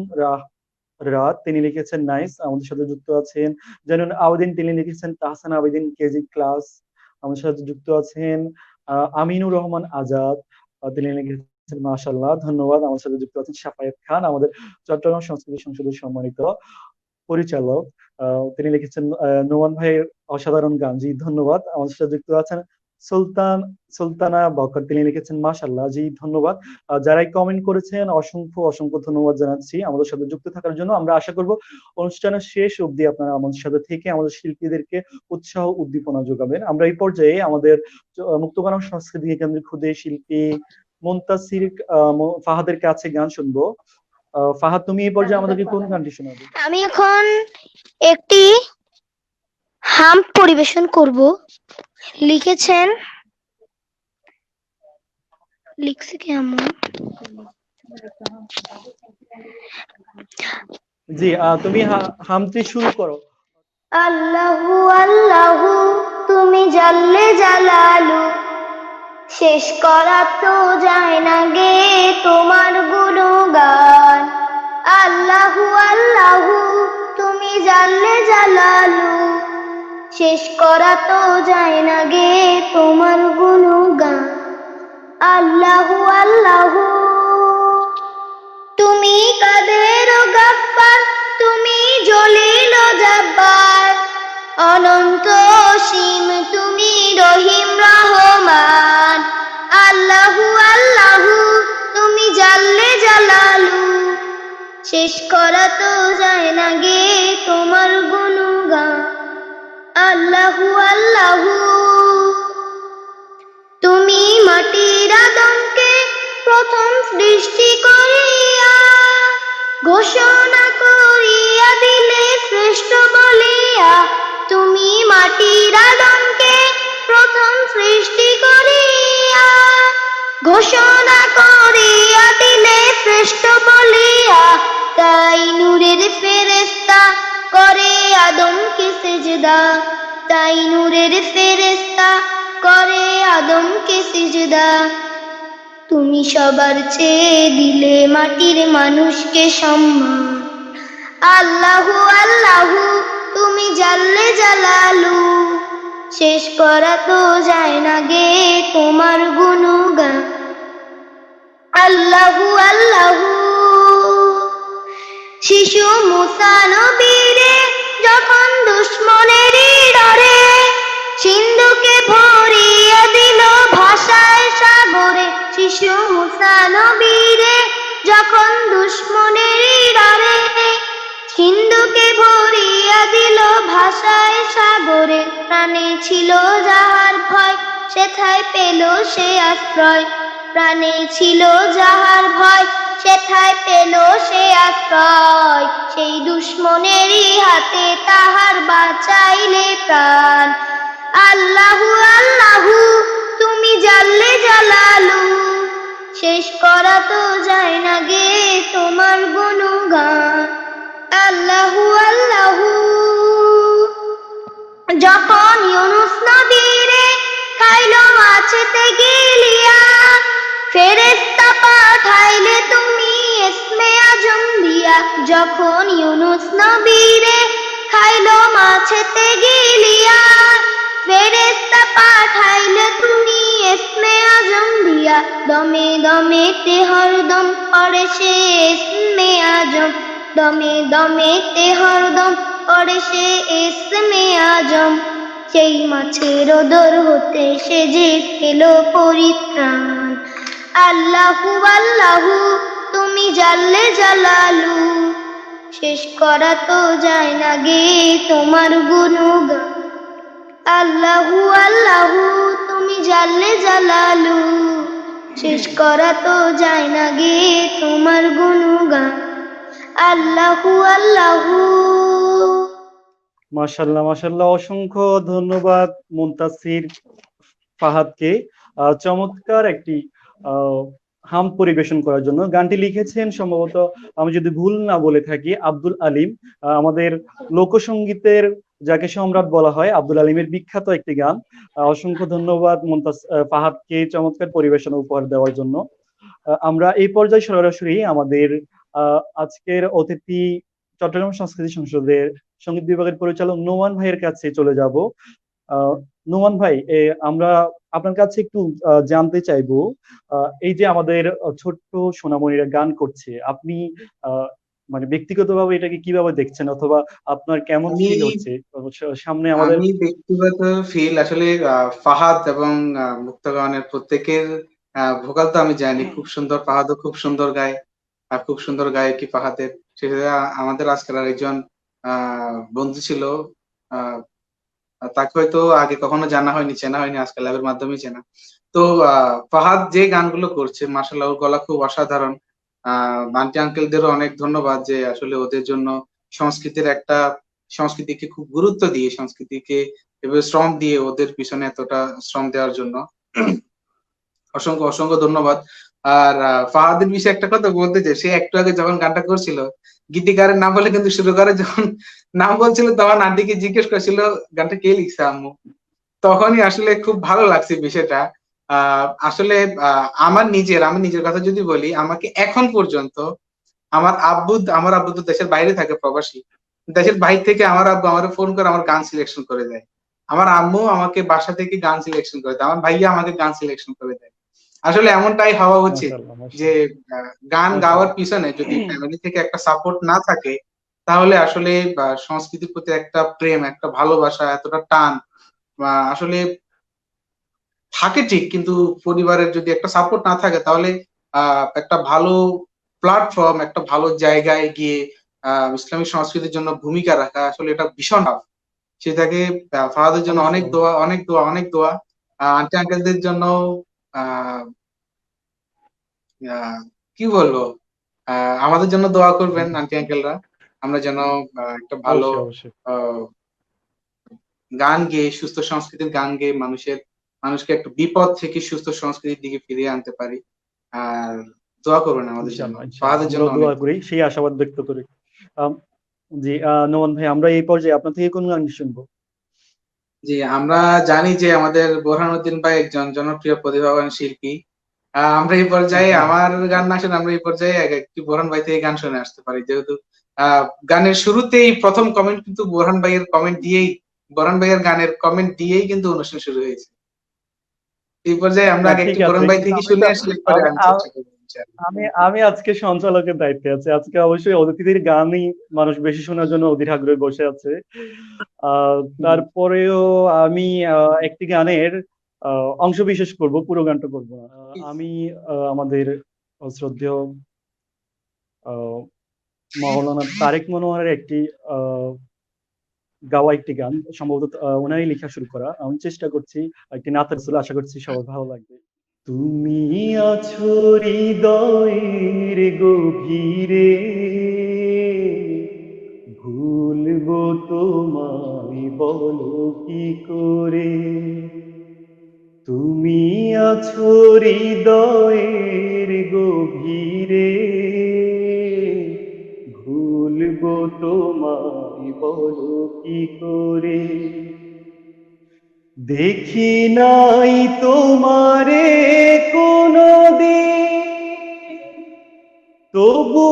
রাত, তিনি লিখেছেন নাইস। আমাদের সাথে যুক্ত আছেন জেনুন আবেদিন, তিনি লিখেছেন তাহসান আবেদিন কেজি ক্লাস। আমাদের সাথে যুক্ত আছেন আমিনুর রহমান আজাদ, তিনি লিখেছেন মাশাআল্লাহ, ধন্যবাদ। আমার সাথে যুক্ত আছেন সাফায়েত খান, আমাদের চট্টগ্রাম সংস্কৃতি সংসদের সম্মানিত পরিচালক। তিনি লিখেছেন নোমান ভাইয়ের অসাধারণ গান। জি, ধন্যবাদ। আমাদের সাথে যুক্ত আছেন সুলতানা বকর, তিনি লিখেছেন মাশাআল্লাহ। জি, ধন্যবাদ। যারাই কমেন্ট করেছেন অসংখ্য অসংখ্য ধন্যবাদ জানাচ্ছি আমাদের সাথে যুক্ত থাকার জন্য। আমরা আশা করব অনুষ্ঠানের শেষ অবধি আপনারা আমাদের সাথে থেকে আমাদের শিল্পীদেরকে উৎসাহ উদ্দীপনা যোগাবেন। আমরা এই পর্যায়ে আমাদের মুক্তকানন সংস্কৃতি কেন্দ্রের ক্ষুদে শিল্পী মুনতাসির ফাহাদের কাছে গান শুনবো। ফাহাদ, তুমি এই পর্যায়ে আমাদেরকে কোন গানটি শোনাবে? আমি এখন একটি হাম পরিবেশন করব। লিখছে কি এমন? জি, তুমি হামটি শুরু করো। আল্লাহু আল্লাহু তুমি জাল্লে জালালু, শেষ করা তো যায় না গে তোমার গুণগান। আল্লাহু আল্লাহু তুমি জাল্লে জালালু, শেষ করা তো যায় না গে তোমার গুণগান। আল্লাহু আল্লাহু তুমি কাদের গাফফার, তুমি জলিল জাব্বার, অনন্ত অসীম তুমি রহিম রহমান। আল্লাহু আল্লাহু তুমি জাল্লে জালালু, শেষ করা তো যায় না গে তোমার গুণগান। আল্লাহু আল্লাহু তুমি মাটির আদমকে প্রথম সৃষ্টি করিয়া, ঘোষণা করিয়া দিলে শ্রেষ্ঠ বলিয়া। তুমি মাটির আদমকে প্রথম সৃষ্টি করিয়া, ঘোষণা করিয়া দিলে শ্রেষ্ঠ বলিয়া। তাই নূরের ফেরেশতা করে আদমকে সিজদা, তাই নূরের ফেরেশতা করে আদমকে সিজদা। তুমি সবার চেয়ে দিলে মাটির মানুষকে সম্মান। আল্লাহু আল্লাহু তুমি জাল্লে জালালু, শেষ করা তো যায় না গে তোমার গুণগান। আল্লাহু আল্লাহু। শিশু মুসা নবীরে যখন দুশ্মনেরই ডরে সিন্ধুকে ভরিয়ে দিল ভাষায় সাগরে। শিশু মুসা নবীরে যখন দুশ্মনেরই ডরে সিন্ধুকে ভরিয়ে দিল ভাষায় সাগরে। প্রাণে ছিল যাহার ভয় সেথায় পেল সে আশ্রয়। প্রাণে ছিল যাহার ভয় সেথায় পেল সে আশ্রয়। সেই দুশ্মনেরই হাতে তাহার বাঁচাইলে প্রাণ। আল্লাহু আল্লাহু তুমি জাল্লে জালালু। শেষ করা তো যায় না গে তোমার গুণগান। আল্লাহু আল্লাহু। যখন ইউনুস নবীরে খাইল মাছেতে গিলিয়া ফেরেশতা পাঠাইলে তুমি ইসমে আজম দিয়া। যখন ইউনুস নবীরে খাইল মাছেতে গিলিয়া ফেরেশতা পাঠাইলে তুমি ইসমে আজম দিয়া। দমে দমেতে হরদম পড়ে সে ইসমে আজম। দমে দমেতে হরদম পড়ে সে ইসমে আজম। সেই মাছের ওদর হতে সে যে পেল পরিত্রাণ। আল্লাহু আল্লাহু তুমি জাল্লে জালালু। শেষ করা তো যায় না গে তোমার গুণগান। আল্লাহু আল্লাহু তুমি জাল্লে জালালু। শেষ করা তো যায় না গে তোমার গুণগান। আল্লাহু আল্লাহু। মাশাল্লাহ মাশাল্লাহ, অসংখ্য ধন্যবাদ মুনতাসির ফাহাদকে চমৎকার একটি হাম পরিবেশন করার জন্য। গানটি লিখেছেন সম্ভবত, আমি যদি ভুল না বলে থাকি, আব্দুল আলিম। আমাদের লোকসঙ্গীতের যাকে সম্রাট বলা হয়, আব্দুল আলিমের বিখ্যাত একটি গান। অসংখ্য ধন্যবাদ ফাহাদকে চমৎকার পরিবেশন উপহার দেওয়ার জন্য। আমরা এই পর্যায়ে সরাসরি আমাদের আজকের অতিথি চট্টগ্রাম সংস্কৃতি সংসদের সঙ্গীত বিভাগের পরিচালক নোমান ভাইয়ের কাছে চলে যাব। নোমান ভাই, আমরা আপনার কাছে একটু জানতে চাইবো, এই যে আমাদের ছোট্ট সোনামণিরা গান করছে, আপনি মানে ব্যক্তিগতভাবে এটাকে কিভাবে দেখছেন, অথবা আপনার কেমন ফিল হচ্ছে সামনে আমাদের? আমি ব্যক্তিগত ফিল আসলে ফাহাদ এবং মুক্তাগানের প্রত্যেকের ভোকাল তো আমি জানি, খুব সুন্দর। ফাহাদও খুব সুন্দর গায়, আর খুব সুন্দর গায়কী ফাহাদের। সেটা আমাদের আজকের একজন বন্ধু ছিল, তাকে হয়তো আগে কখনো জানা হয়নি, চেনা হয়নি, আজকে ল্যাবের মাধ্যমে চেনা। তো ফাহাদ যে গানগুলো করছে মাশাআল্লাহ, ওর গলা খুব অসাধারণ। বান্টি আঙ্কেলদেরও অনেক ধন্যবাদ যে আসলে ওদের জন্য সংস্কৃতিকে খুব গুরুত্ব দিয়ে, সংস্কৃতিকে এভাবে শ্রম দিয়ে, ওদের পিছনে এতটা শ্রম দেওয়ার জন্য অসংখ্য অসংখ্য ধন্যবাদ। আর ফাহাদের বিষয়ে একটা কথা বলতে চাই, সে একটু আগে যখন গানটা করছিল, গীতিকারের নাম বলে কিন্তু শুরু করে, যখন নাম বলছিল তখন আন্টিকে জিজ্ঞেস করেছিল গানটা কে লিখছে আম্মু। তখনই আসলে খুব ভালো লাগছে বিষয়টা। আসলে আমি নিজের কথা যদি বলি, আমাকে এখন পর্যন্ত আমার আব্বু তো দেশের বাইরে থাকে, প্রবাসী। দেশের বাইরে থেকে আমার আব্বু আমার ফোন করে আমার গান সিলেকশন করে দেয়। আমার আম্মু আমাকে বাসা থেকে গান সিলেকশন করে দেয়, আমার ভাইয়া আমাকে গান সিলেকশন করে দেয়। আসলে এমনটাই হওয়া উচিত যে গান গাওয়ার পিছনে যদি ফ্যামিলি থেকে একটা সাপোর্ট না থাকে, তাহলে আসলে সংস্কৃতির প্রতি একটা প্রেম, একটা ভালোবাসা, এতটা টান আসলে থাকে ঠিক, কিন্তু পরিবারের যদি একটা সাপোর্ট না থাকে, তাহলে একটা ভালো প্ল্যাটফর্ম, একটা ভালো জায়গায় গিয়ে ইসলামী সংস্কৃতির জন্য ভূমিকা রাখা আসলে এটা ভীষণ টাফ। সেটাকে ফাহাদের জন্য অনেক দোয়া, অনেক দোয়া, অনেক দোয়া। আন্টি আঙ্কেলদের জন্য কি বলবো, আমাদের জন্য দোয়া করবেন আন্টি আঙ্কেলরা, আমরা যেন একটা ভালো গান গেয়ে, সুস্থ সংস্কৃতির গান গেয়ে মানুষকে একটা বিপদ থেকে সুস্থ সংস্কৃতির দিকে ফিরিয়ে আনতে পারি। আর দোয়া করবেন আমাদের জন্য, ফাহাদের জন্য দোয়া করি, সেই আশাবাদ ব্যক্ত করি। জি নোমান ভাই, আমরা এই পর্যায়ে আপনার থেকে কোন গান শুনবো? জি, আমরা জানি যে আমাদের বোরহানুদ্দিন ভাই একজন জনপ্রিয় প্রতিভাবান শিল্পী। আমরা এই পর্যায়ে আমার গান না শুনে আমরা এই পর্যায়ে একটি বোরহান ভাই থেকে গান শুনে আসতে পারি, যেহেতু গানের শুরুতেই প্রথম কমেন্ট কিন্তু বোরহান ভাইয়ের কমেন্ট দিয়েই বরণ ভাইয়ের গানের কমেন্ট দিয়েই কিন্তু অনুষ্ঠান শুরু হয়েছে। এই পর্যায়ে আমরা না আগে ঠিক একটু বরণ আছে, ভাই কিন্তু থেকে আমি শুনে তো আসলে পরে আমি আমি চেষ্টা করবো ইনশাআল্লাহ। আমি আমি আজকে সঞ্চালকের দায়িত্বে আছি। আজকে অবশ্যই অতিথিদের গানই মানুষ বেশি শোনার জন্য অধীর আগ্রহে বসে আছে। তারপরেও আমি একটি গানের অংশ বিশেষ করব, পুরো গানটা করব না। আমি আমাদের শ্রদ্ধেয় আহ, মাওলানা তারেক মনোয়ারের একটি আহ, গাওয়া একটি গান, সম্ভবত ওনারই লেখা শুরু করা। আমি চেষ্টা করছি একটি নাত রাসূল, আশা করছি সবার ভালো লাগবে। তুমি আছো হৃদয়ের গভীরে, ভুলবো তোমায় বলো কি করে। তুমি আছো হৃদয়ের গভীরে, ভুলবো তোমায় বলো কি করে। দেখি নাই তোমারে কোনদিন, তবু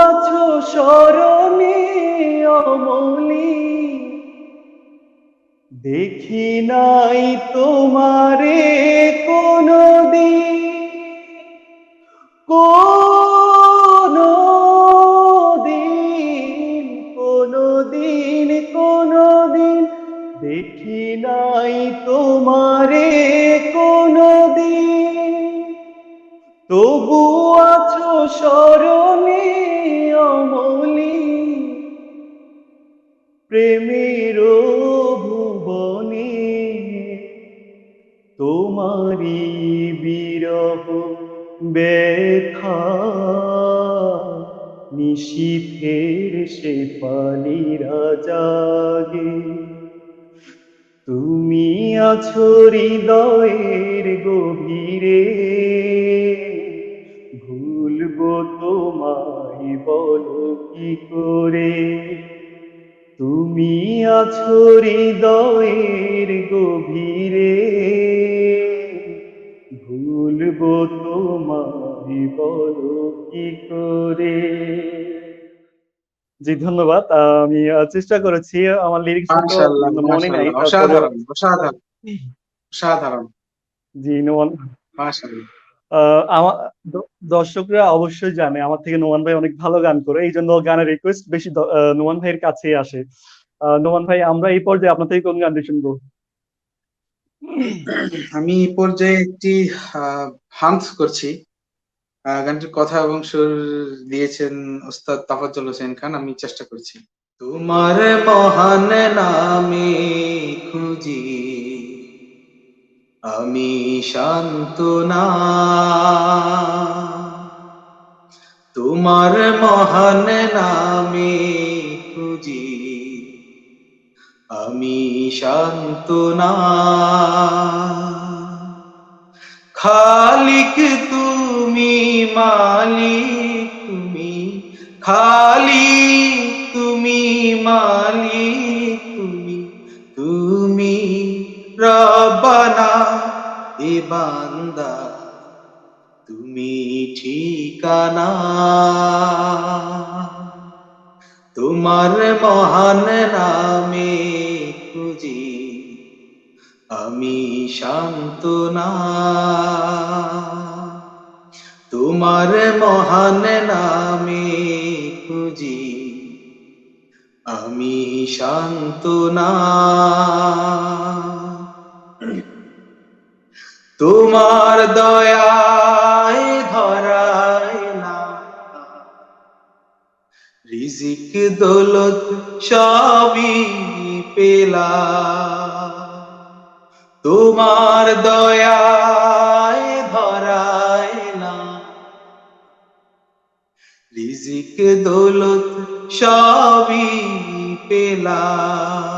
আছো স্মরণে অমলি। দেখি নাই তোমারে কোনদিন, কোনদিন, কোনদিন, কোনদিন দেখি নাই তোমারে কোনদিন, তবু আছো স্মরণে অমলি। প্রেমের ভুবনে তোমারি বিরহ ব্যথা, নিশীথের শেফালিরা জাগে। তুমি আছো হৃদয়ের গভীরে, ভুলবো তোমায় বলো কি করে। তুমি আছো হৃদয়ের গভীরে, ভুলবো তোমায় বলো কি করে। জি ধন্যবাদ। আমি চেষ্টা করেছি, আমার লিরিক্স হয়তো মাশাআল্লাহ, মনে নাই, মাশাআল্লাহ, তারপরেও অসাধারণ, অসাধারণ, অসাধারণ, জি নোমান মাশাআল্লাহ। আমার দর্শকরা অবশ্যই জানে আমার থেকে নোমান ভাই অনেক ভালো গান করে, এই জন্য গানের রিকোয়েস্ট বেশি নোমান ভাইয়ের কাছেই আসে। নোমান ভাই, আমরা এই পর্যায়ে আপনার থেকে কোন গানটি শুনবো? আমি এই পর্যায়ে একটি হামস করছি। গানটির কথা এবং সুর দিয়েছেন ওস্তাদ তাফাজ্জল হোসেন খান। আমি চেষ্টা করছি। তোমার মহান নামে খুঁজি আমি সান্ত্বনা, তোমার মহান নামে খুঁজি আমি সান্ত্বনা। খালিক তুমি, মালিক তুমি, খালিক তুমি, মালিক তুমি, তুমি রব্বানা এ বান্দা তুমি ঠিকানা। তোমার মহান নামে খুঁজি আমি সান্ত্বনা, তোমার মহান নামে খুঁজি আমি সান্ত্বনা। তোমার দয়ায় ধরায় না রিজিক দৌলত সবই পেলাম, তোমার দয়ায় ধরায় না রিজিক দৌলত সবই পেলাম।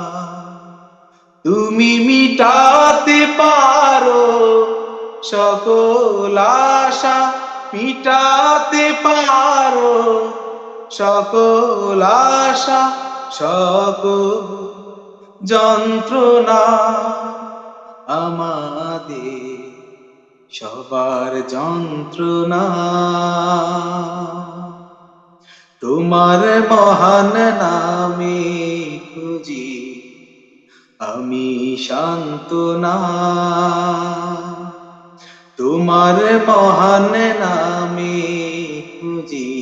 তুমি মিটাতে পারো সকল আশা, মিটাতে পারো সকল আশা, সকল যন্ত্রণা আমাদের সবার যন্ত্রণা। তোমার মহান নামে খুঁজি আমি সান্ত্বনা তোমার মহান নামে খুঁজি,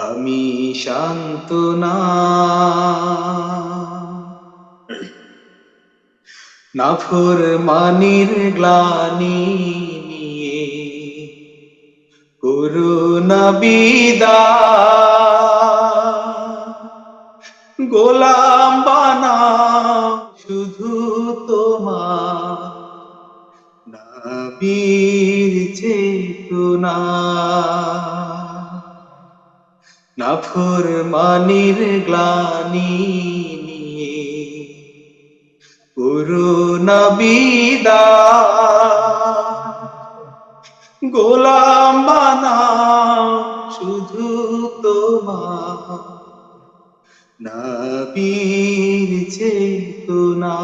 আমি সান্ত্বনা নাফরমানির গ্লানি নিয়ে করুণা বিদায়, গোলাম বানাও শুধু তোমার নবীর চেতনা, নাফরমানির গ্লানি নিয়ে করুণা বিদায়, গোলাম বানাও শুধু তোমার নবীর চেতনা।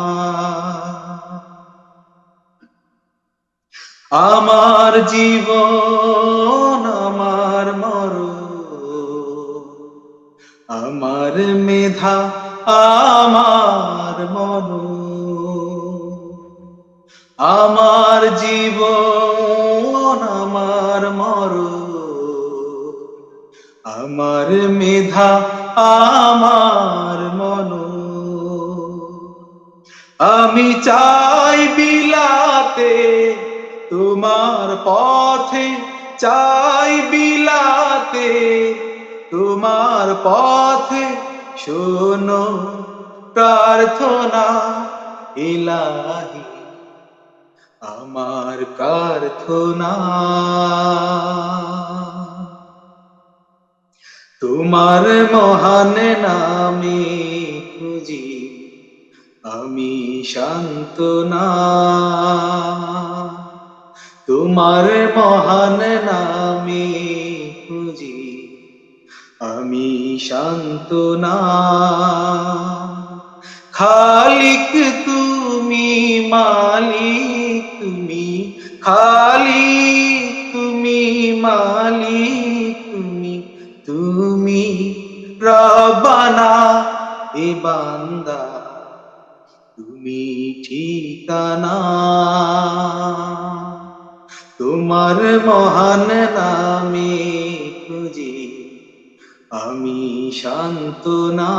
আমার জীবন আমার মরণ, আমার মেধা আমার মন, আমার জীবন আমার মরণ, আমার মেধা আমার মন, আমি চাই বিলাতে তোমার পথে, চাই বিলাতে তোমার পথে, শোনো প্রার্থনা ইলাহি আমার প্রার্থনা, তোমার মহান নামে খুঁজি, আমি সান্ত্বনা তোমার মহান নামে খুঁজি, আমি সান্ত্বনা। খালিক তুমি, মালিক তুমি, খালিক তুমি, মালিক তুমি, তুমি রব্বানা এ বান্দা তুমি ঠিকানা, তোমার মহান নামে খুঁজি, আমি সান্ত্বনা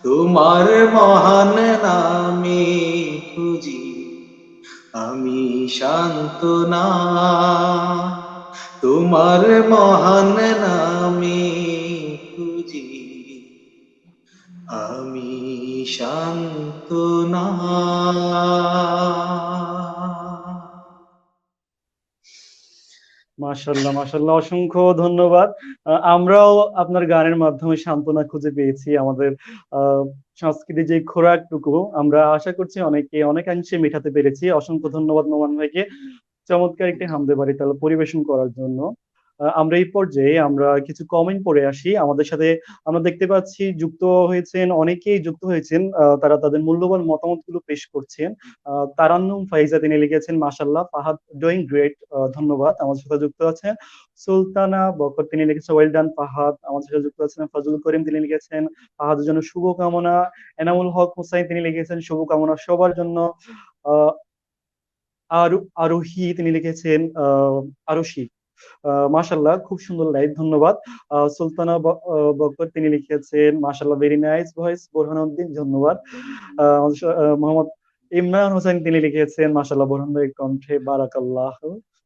তোমার মহান নামে খুঁজি, আমি সান্ত্বনা তোমার মহান নামে খুঁজি, আমি সান্ত্বনা। মাশাআল্লাহ, মাশাআল্লাহ, অসংখ্য ধন্যবাদ। আমরাও আপনার গানের মাধ্যমে সান্ত্বনা খুঁজে পেয়েছি। আমাদের সংস্কৃতির যে খোরাকটুকু আমরা আশা করছি অনেকাংশে মেটাতে পেরেছি। অসংখ্য ধন্যবাদ নোমান ভাইকে চমৎকার একটি হামদে বাড়ি তাহলে পরিবেশন করার জন্য। আমরা এই পর্যায়ে আমরা কিছু কমেন্ট পড়ে আসি। আমাদের সাথে আমরা দেখতে পাচ্ছি অনেকেই যুক্ত হয়েছেন। তারা তাদের মূল্যবান মতামতগুলো পেশ করছেন। তারান্নুম ফাইজা তিনি লিখেছেন মাশাআল্লাহ, ফাহাদ ডুইং গ্রেট, ধন্যবাদ। আমাদের সাথে যুক্ত আছেন সুলতানা বকর, তিনি লিখেছেন ওয়েল ডান ফাহাদ। আমাদের সাথে যুক্ত আছেন ফজলুল করিম, তিনি লিখেছেন ফাহাদের জন্য শুভকামনা। এনামুল হক হুসাইন তিনি লিখেছেন শুভকামনা সবার জন্য। আহ আরোহী তিনি লিখেছেন আরশি, মাশাআল্লাহ খুব সুন্দর লাইভ, ধন্যবাদ। সুলতানা বকর তিনি লিখেছেন মাশাআল্লাহ ভেরি নাইস ভয়েস বোরহানউদ্দিন, ধন্যবাদ। মোহাম্মদ ইমরান হোসেন তিনি লিখেছেন মাশাআল্লাহ বোরহান ভাইয়ের কণ্ঠে বারাকাল্লাহ,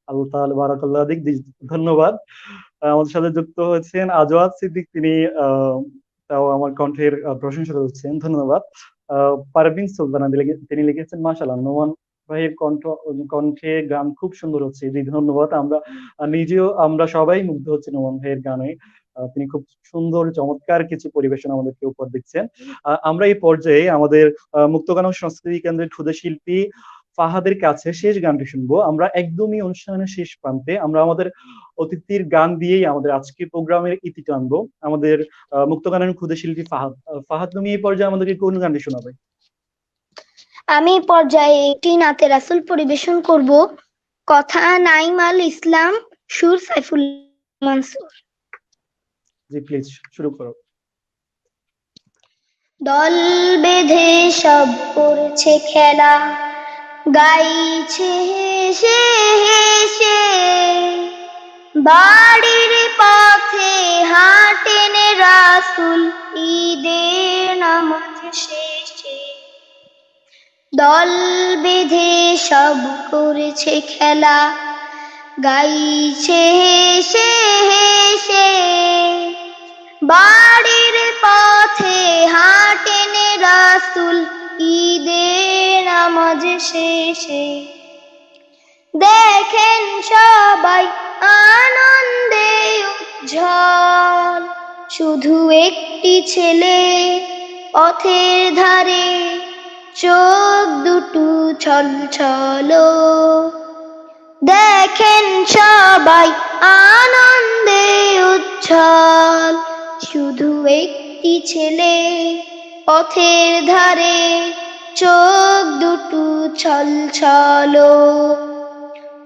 আল্লাহ তাআলা বারাকাল্লাহ দিক, ধন্যবাদ। আমাদের সাথে যুক্ত হয়েছেন আজওয়াদ সিদ্দিক, তিনি তাও আমার কণ্ঠের প্রশংসা করছেন, ধন্যবাদ। পারভিন সুলতানা তিনি লিখেছেন মাশাআল্লাহ নোমান ভাইয়ের কণ্ঠে গান খুব সুন্দর হচ্ছে, জি ধন্যবাদ। আমরা সবাই মুগ্ধ হচ্ছি নোমান ভাইয়ের গানে। তিনি খুব সুন্দর চমৎকার কিছু পরিবেশন আমাদেরকে উপহার দিচ্ছেন। আমরা এই পর্যায়ে আমাদের মুক্তগান ও সংস্কৃতি কেন্দ্রের ক্ষুদে শিল্পী ফাহাদের কাছে শেষ গানটি শুনবো। আমরা একদমই অনুষ্ঠানের শেষ প্রান্তে আমরা আমাদের অতিথির গান দিয়েই আমাদের আজকের প্রোগ্রামের ইতি টানবো। আমাদের মুক্তগানের ক্ষুদে শিল্পী ফাহাদ, তুমি এই পর্যায়ে আমাদেরকে কোন গানটি শোনাবে? আমি এই পর্যায়ে একটি নাতে রাসূল পরিবেশন করব। কথা নাইম আল ইসলাম, সুর সাইফুল মানসুর। জি প্লিজ শুরু করো। দল বেঁধে সব করছে খেলা, গাইছে হেসে হেসে, বাড়ির পথে হাঁটেন রাসূল ঈদের নামাজ শেষে। দল বেঁধে সব করেছে খেলা, গাইছে হেসে হেসে, বাড়ির পথে হাঁটেন রাসূল ঈদের নামাজ শেষে। দেখেন সবাই আনন্দে উজ্জ্বল, শুধু একটি ছেলে পথের ধারে, চোখ দুটো ছলছল। দেখেন সবাই আনন্দে উজ্জ্বল, শুধু একটি ছেলে পথের ধারে, চোখ দুটো ছলছল।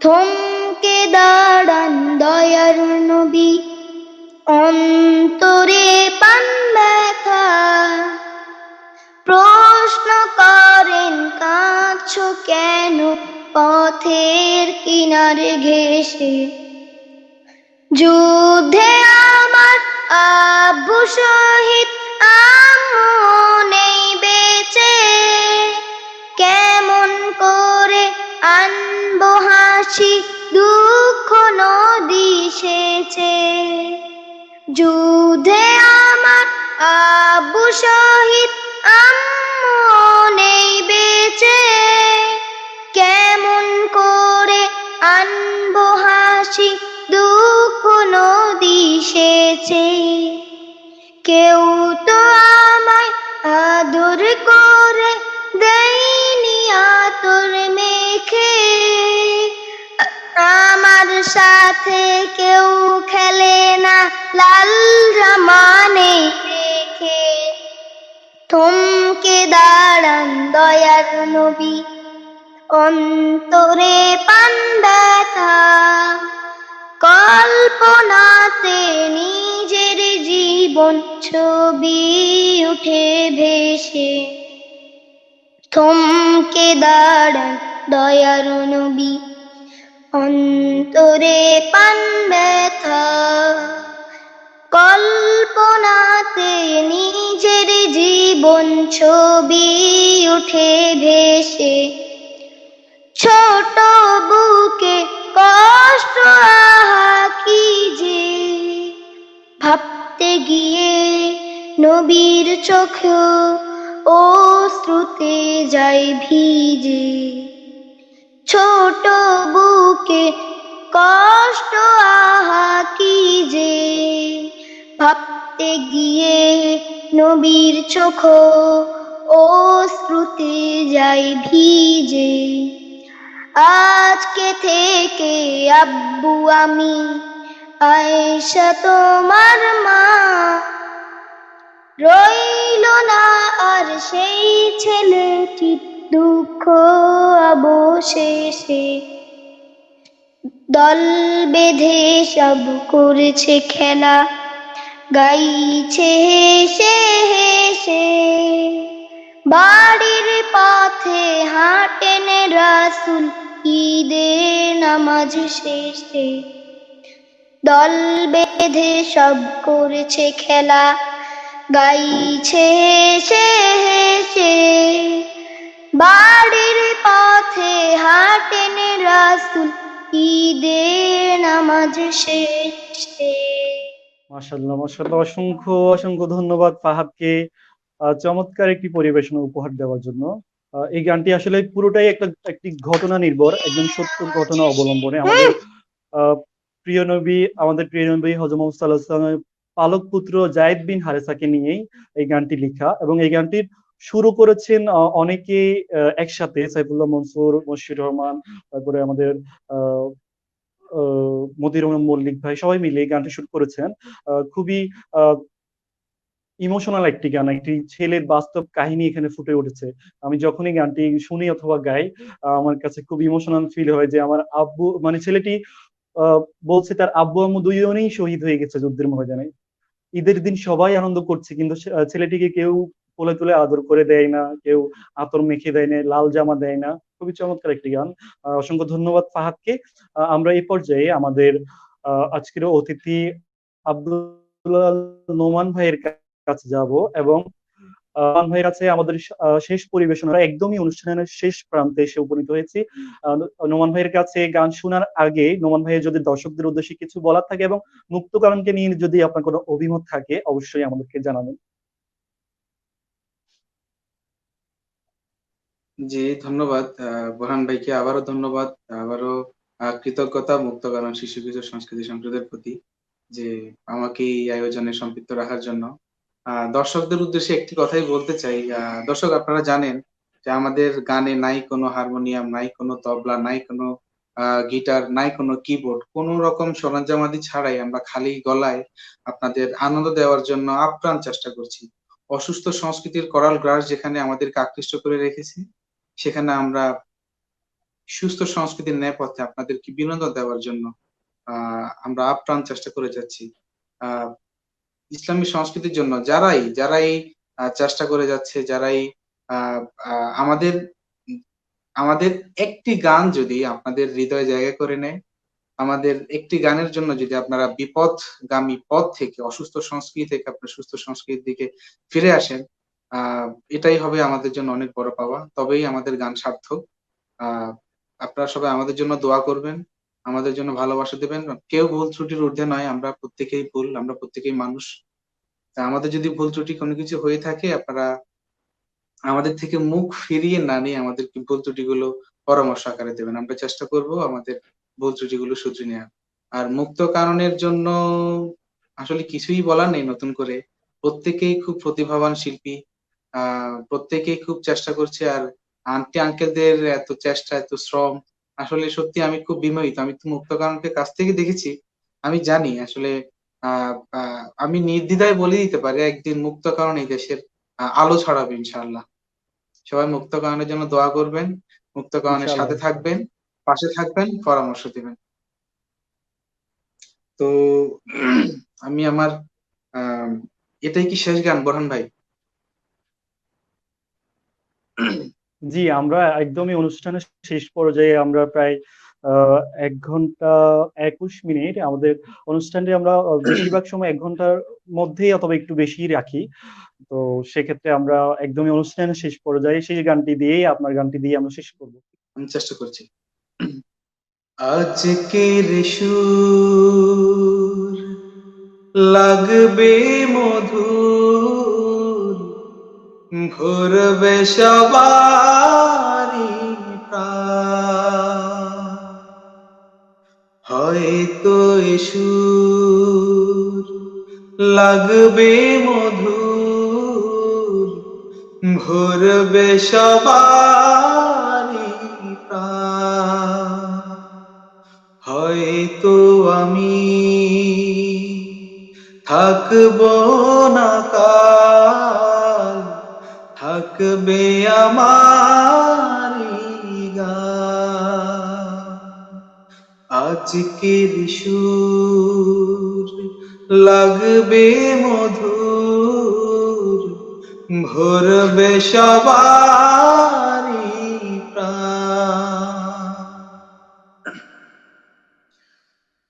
থমকে দাঁড়ান দয়ার নবী, অন্তরে পান ব্যথা, প্রশ্ন করেন কাঁদছো কেন পথের কিনারে ঘেঁষে। যুদ্ধে আমার আব্বু শহীদ, আম্মু নেই বেঁচে, কেমন করে আনবো হাসি দুঃখ নদী সেচে। যুদ্ধে আমার আব্বু শহীদ, আম্মু নেই বেঁচে, কেমন করে আনবো হাসি দুঃখ নদী সেচে। কেউ তো আমায় আদর করে দেয়নি আতর মেখে, আমার সাথে কেউ খেলে না লাল জামানে রেখে। থমকে দাঁড়ান দয়ার নবী, অন্তরে পান ব্যথা, কল্পনাতে নিজের জীবন ছবি উঠে ভেসে। থমকে দাঁড়ান দয়ার নবী, অন্তরে পান ব্যথা, কল্পনাতে নিজের জীবন ছবি উঠে ভেসে। ছোট বুকে কষ্ট আহা কি যে, ভাবতে গিয়ে নবীর চোখে অশ্রুতে যায় ভিজে। ছোট বুকে কষ্ট আহা কি যে, ভাবতে গিয়ে নবীর চোখ অশ্রুতে যায় ভিজে। আজকে থেকে আব্বু আমি আয়েশা তোমার মা, রইল না আর সেই ছেলেটির দুঃখ অবশেষে। দল বেঁধে সব করেছে খেলা, গাইছে হেসে হেসে, বাড়ির পথে হাঁটেন রাসূল ঈদের নামাজ শেষে। দল বেঁধে সব করেছে খেলা, গাইছে হেসে হেসে, বাড়ির পথে হাঁটেন রাসূল ঈদের নামাজ শেষে। মাশাআল্লাহ মাশাআল্লাহ, অসংখ্য অসংখ্য ধন্যবাদ ফাহাদকে চমৎকার একটি পরিবেশনা উপহার দেওয়ার জন্য। এই গানটি আসলে পুরোটাই একটি ঘটনা নির্ভর, একদম সত্য ঘটনা অবলম্বনে আমাদের প্রিয় নবী হযরত মুহাম্মদ সাল্লাল্লাহু আলাইহি ওয়াসাল্লামের পালক পুত্র যায়েদ বিন হারেসাকে নিয়েই এই গানটি লেখা, এবং এই গানটির শুরু করেছেন অনেকে একসাথে, সাইফুল্লাহ মনসুর, মশিউর রহমান, তারপরে আমাদের মতিউর রহমান মল্লিক ভাই, সবাই মিলে এই গানটি শুরু করেছেন। খুবই ইমোশনাল একটি গান, একটি ছেলের বাস্তব কাহিনী এখানে ফুটে উঠেছে। আমি যখনই গানটি শুনি অথবা গাই, আমার কাছে খুব ইমোশনাল ফিল হয় যে আমার আব্বু, মানে ছেলেটি বলছে তার আব্বু আম্মু দুইজনেই শহীদ হয়ে গেছে যুদ্ধের ময়দানে। ঈদের দিন সবাই আনন্দ করছে, কিন্তু ছেলেটিকে কেউ কোলে তুলে আদর করে দেয় না, কেউ আতর মেখে দেয় না, লাল জামা দেয় না। খুবই চমৎকার একটি গান। অসংখ্য ধন্যবাদ ফাহাদকে। আমরা এই পর্যায়ে আমাদের আজকের অতিথি আব্দুল্লাহ নোমান ভাইয়ের কাছে যাব এবং নোমান ভাইয়ের কাছে আমাদের শেষ পরিবেশনা, একদমই অনুষ্ঠানের শেষ প্রান্তে এসে উপনীত হয়েছি। নোমান ভাইয়ের কাছে গান শোনার আগে নোমান ভাইয়ের যদি দর্শকদের উদ্দেশ্যে কিছু বলার থাকে এবং মুক্তকাননকে নিয়ে যদি আপনার কোনো অভিমত থাকে অবশ্যই আমাদেরকে জানাবেন। জি, ধন্যবাদ বোরহান ভাইকে, আবারও ধন্যবাদ, আবারও কৃতজ্ঞতা মুক্তকানন শিশু কিশোর সংস্কৃতি সংসদের প্রতি যে আমাকে এই আয়োজনে সম্পৃক্ত রাখার জন্য। দর্শকদের উদ্দেশ্যে একটি কথাই বলতে চাই। দর্শক, আপনারা জানেন যে আমাদের গানে নাই কোনো হারমোনিয়াম, নাই কোনো তবলা, নাই কোনো গিটার, নাই কোনো কিবোর্ড, কোনো রকম সরঞ্জামাদি ছাড়াই আমরা খালি গলায় আপনাদের আনন্দ দেওয়ার জন্য আপ্রাণ চেষ্টা করছি। অসুস্থ সংস্কৃতির করাল গ্রাস যেখানে আমাদেরকে আকৃষ্ট করে রেখেছে, সেখানে আমরা সুস্থ সংস্কৃতির নেপথ্যে আপনাদেরকে বিনোদন দেওয়ার জন্য আমরা আপ্রাণ চেষ্টা করে যাচ্ছি। আহ ইসলামী সংস্কৃতির জন্য যারাই যারাই চেষ্টা করে যাচ্ছে, যারাই আহ আহ, আমাদের আমাদের একটি গান যদি আপনাদের হৃদয়ে জায়গা করে নেয়, আমাদের একটি গানের জন্য যদি আপনারা বিপদগামী পথ থেকে, অসুস্থ সংস্কৃতি থেকে আপনার সুস্থ সংস্কৃতির দিকে ফিরে আসেন, আহ এটাই হবে আমাদের জন্য অনেক বড় পাওয়া। তবেই আমাদের গান সার্থক। আহ আপনারা সবাই আমাদের জন্য দোয়া করবেন, আমাদের জন্য ভালোবাসা দেবেন। কেউ ভুল ত্রুটির ঊর্ধ্বে নয়, আমরা প্রত্যেকেই ভুল, আমরা প্রত্যেকেই মানুষ। তা আমাদের যদি ভুল ত্রুটি কোনো কিছু হয়ে থাকে, আপনারা আমাদের থেকে মুখ ফিরিয়ে না নিয়ে আমাদেরকে ভুল ত্রুটিগুলো পরামর্শ আকারে দেবেন। আমরা চেষ্টা করব আমাদের ভুল ত্রুটিগুলো শুধরে নেওয়ার। আর মুক্ত কারণের জন্য আসলে কিছুই বলার নেই নতুন করে। প্রত্যেকেই খুব প্রতিভাবান শিল্পী, প্রত্যেকেই খুব চেষ্টা করছে। আর আন্টি আঙ্কেলদের এত চেষ্টা, এত শ্রম, আসলে সত্যি আমি খুব বিমোহিত। আমি তো মুক্ত কারণকে কাছ থেকে দেখেছি, আমি জানি আসলে আমি নির্দ্বিধায় বলে দিতে পারি একদিন মুক্ত কারণ এই দেশের আলো ছড়াবে ইনশাআল্লাহ। সবাই মুক্ত কারণের জন্য দোয়া করবেন, মুক্ত কারণের ইনশাআল্লাহ। সাথে থাকবেন, পাশে থাকবেন, পরামর্শ দিবেন। তো আমি আমার আহ এটাই কি শেষ গান বোরহান ভাই? জি, আমরা একদমই অনুষ্ঠানের শেষ পর্যায়ে, আমরা প্রায় 1 ঘন্টা 21 মিনিট আমাদের অনুষ্ঠানটি আমরা বেশিরভাগ সময় 1 ঘন্টার মধ্যেই অথবা একটু বেশি রাখি। তো সেক্ষেত্রে আমরা একদমই অনুষ্ঠানের শেষ পর্যায়ে সেই গানটি দিয়েই, আপনার গানটি দিয়ে আমরা শেষ করবো। আমি চেষ্টা করছি। আজকের সুর লাগবে মধুর, ভরবে সবারি প্রাণ। হয়তো এ সুর লাগবে মধুর, ভরবে সবারি প্রাণ। হয়তো আমি থাকবো না কাল, থাকবে আমারি গান। আজকের সুর লাগবে মধুর, ভরবে সবারি প্রাণ।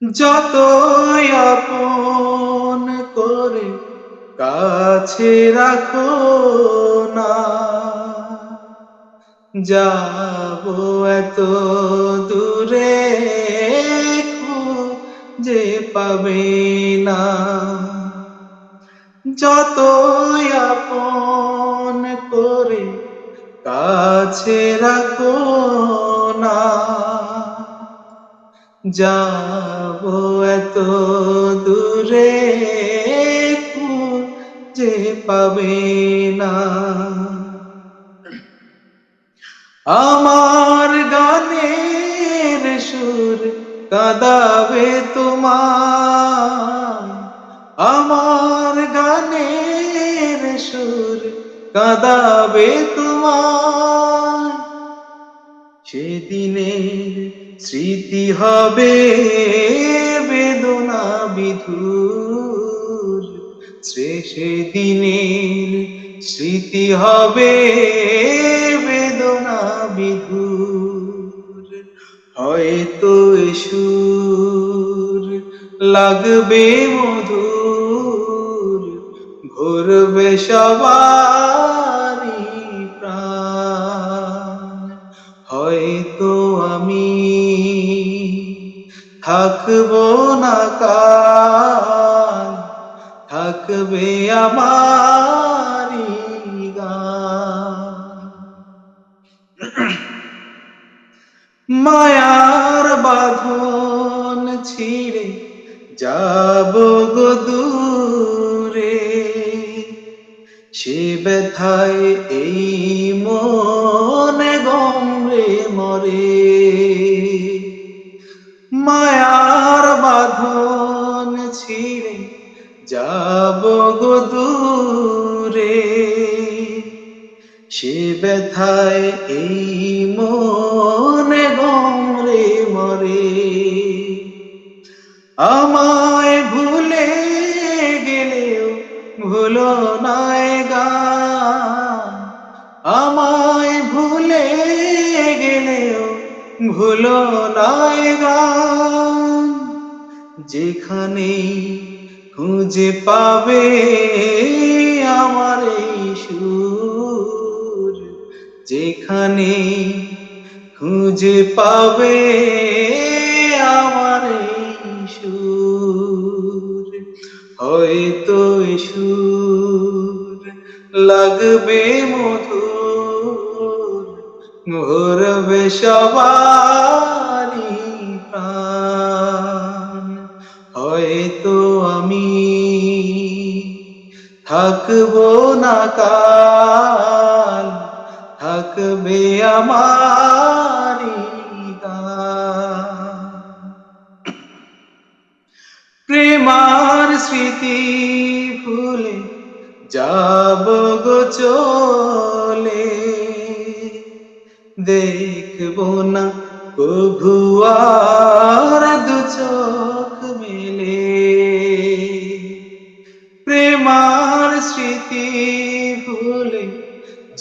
যতই আপন করে কাছে রাখো না, যাবো এত দূরে যে পাবে না। যতই আপন করে কাছে রাখো না, যাবো এত দূরে যে পাবে না। আমার গানের সুর কাঁদাবে তোমার, আমার গানের সুর কাঁদাবে তোমার। সেদিনের স্মৃতি হবে বেদনা বিধুর, সেদিনের স্মৃতি হবে বেদনা বিধুর, হয়তো এ সুর লাগবে মধুর, ভরবে সবারই প্রাণ। হয়তো আমি থাকবো না কাল, থাকবে আমারই গান। মায়ার বাঁধন ছিঁড়ে যাব গো দূরে, সে ব্যথায় এই মনে গমরে মরে। মায়ার বাঁধন ছিঁড়ে যাব গো দূরে, সে ব্যথায় এই মনে গমরে মরে। আমায় ভুলে গেলেও ভুলো না এ গান, আমায় ভুলে গেলেও ভুলো না এ গান। যেখানে খুঁজে পাবে আমার এই সুর, যেখানে খুঁজে পাবে আমার এই সুর, হয়তো এ সুর লাগবে মধুর, ভরবে সবারই প্রাণ। হয়তো আমি থাকবো না কাল, থাকবে আমারই গান। প্রেমার স্মৃতি ভুলে যাব গো চলে, দেখবো না কভু আর দু চোখ মেলে। প্রেমার স্মৃতি ভুলে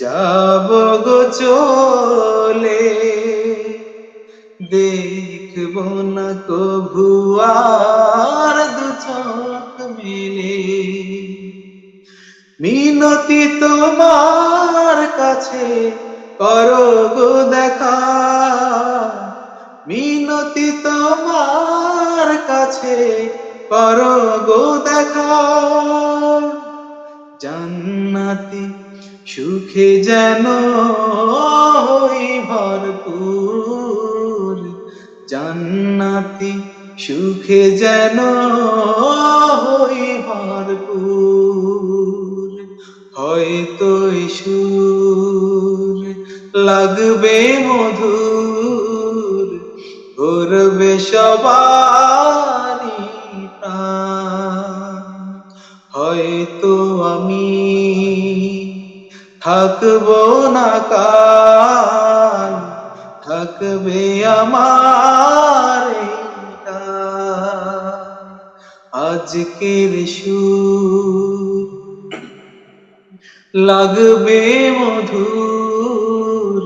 যাব গো চলে, দেখবো না কভু আর দু চোখ মেলে। মিনতি তোমার কাছে করো গো দেখা, মিনতি তোমার কাছে করো গো দেখা। জান্নাতি সুখে যেন হই ভরপুর, জান্নাতি সুখে যেন হই ভরপুর। হয়তো এ সুর লাগবে মধুর, ভরবে সবারই প্রাণ। হয়তো আমি থাকবো না কাল, থাকবে আমার এই গান। আজকের সুর লাগবে মধুর,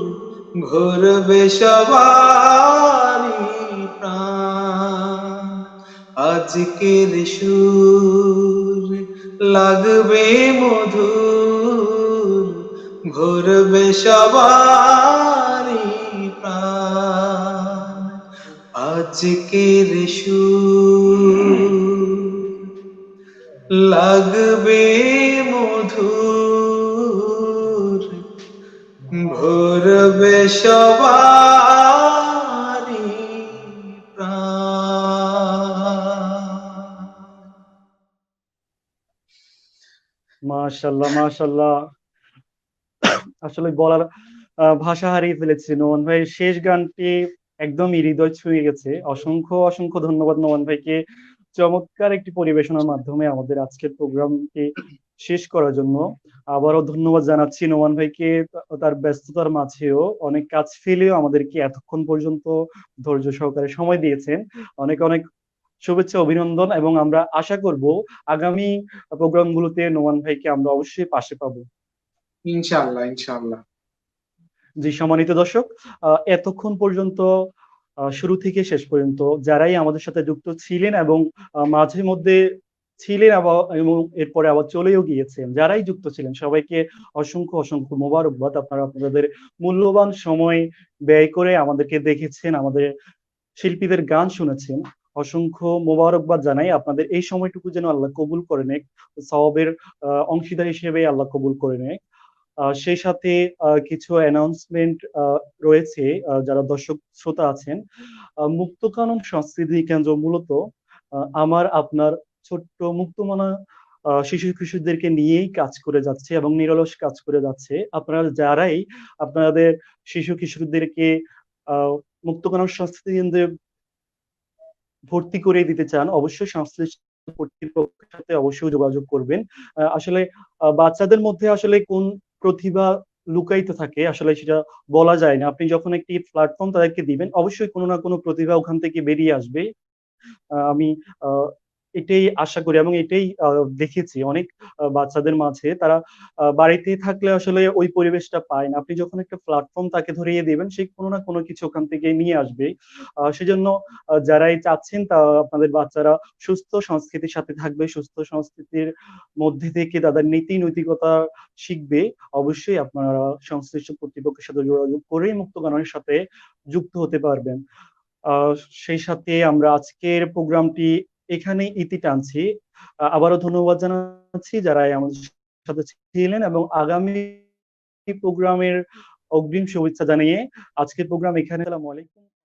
ভরবে সবারই প্রাণ। আজকের সুর লাগবে মধুর, ভরবে সবারই প্রাণ। আজকের সুর লাগবে মধুর, ভরবে সবারই প্রাণ। মাশাল্লাহ মাশাল্লাহ, আসলে বলার ভাষা হারিয়ে ফেলেছি। নোমান ভাই শেষ গানটি একদমই হৃদয় ছুঁয়ে গেছে। অসংখ্য অসংখ্য ধন্যবাদ নোমান ভাইকে চমৎকার একটি পরিবেশনার মাধ্যমে আমাদের আজকের প্রোগ্রামকে শেষ করার জন্য। আবারও ধন্যবাদ জানাচ্ছি নোমান ভাইকে, তার ব্যস্ততার মাঝেও অনেক কাজ ফেলেও আমাদেরকে এতক্ষণ পর্যন্ত ধৈর্য সহকারে সময় দিয়েছেন। অনেক অনেক শুভেচ্ছা, অভিনন্দন, এবং আমরা আশা করব আগামী প্রোগ্রামগুলোতে নোমান ভাইকে আমরা অবশ্যই পাশে পাবো। ইনশাআল্লাহ, ইনশাআল্লাহ। জি, সম্মানিত দর্শক, এতক্ষণ পর্যন্ত শুরু থেকে শেষ পর্যন্ত যারাই আমাদের সাথে যুক্ত ছিলেন এবং মাঝে মধ্যে ছিলেন এবং এরপরে আবার চলেও গিয়েছেন, যারাই যুক্ত ছিলেন সবাইকে অসংখ্য অসংখ্য মোবারকবাদ। আপনারা আপনাদের মূল্যবান সময় ব্যয় করে আমাদেরকে দেখেছেন, আমাদের শিল্পীদের গান শুনেছেন। অসংখ্য মোবারকবাদ জানাই। আপনাদের এই সময়টুকু যেন আল্লাহ কবুল করে নেক, সওয়াবের অংশীদার হিসেবে আল্লাহ কবুল করে নেক। সেই সাথে কিছু অ্যানাউন্সমেন্ট রয়েছে। যারা দর্শক শ্রোতা আছেন, মুক্তকানন সংস্কৃতি কেন্দ্র মূলত আমার আপনার ছোট্ট মুক্তমনা শিশু কিশোরদেরকে নিয়েই কাজ করে যাচ্ছে এবং নিরলস কাজ করে যাচ্ছে। আপনারা যারাই আপনাদের শিশু কিশোরদেরকে মুক্তকানন সংস্কৃতি কেন্দ্রে ভর্তি করে দিতে চান, অবশ্যই সংশ্লিষ্ট কর্তৃপক্ষের সাথে অবশ্যই যোগাযোগ করবেন। আসলে বাচ্চাদের মধ্যে আসলে কোন প্রতিভা লুকায়িত থাকে আসলে সেটা বলা যায় না। আপনি যখন একটি প্ল্যাটফর্ম তাদেরকে দিবেন, অবশ্যই কোনো না কোনো প্রতিভা ওখান থেকে বেরিয়ে আসবে। আমি এটাই আশা করি এবং এটাই দেখেছি অনেক বাচ্চাদের মাঝে। তারা বাড়িতে থাকলে আসলে ওই পরিবেশটা পায় না। আপনি যখন একটা প্ল্যাটফর্ম তাকে ধরিয়ে দিবেন, সে কোনো না কোনো কিছু ওখান থেকে নিয়ে আসবে। সেজন্য যারাই চাচ্ছেন তা আপনাদের বাচ্চারা সুস্থ সংস্কৃতির সাথে থাকবে, সুস্থ সংস্কৃতির মধ্যে থেকে তাদের নীতি নৈতিকতা শিখবে, অবশ্যই আপনারা সংশ্লিষ্ট কর্তৃপক্ষের সাথে যোগাযোগ করেই মুক্তকাননের সাথে যুক্ত হতে পারবেন। সেই সাথে আমরা আজকের প্রোগ্রামটি এখানেই ইতি টানছি। আবারও ধন্যবাদ জানাচ্ছি যারা আমাদের সাথে ছিলেন এবং আগামী প্রোগ্রামের অগ্রিম শুভেচ্ছা জানিয়ে আজকের প্রোগ্রাম এখানে। আসসালামু আলাইকুম।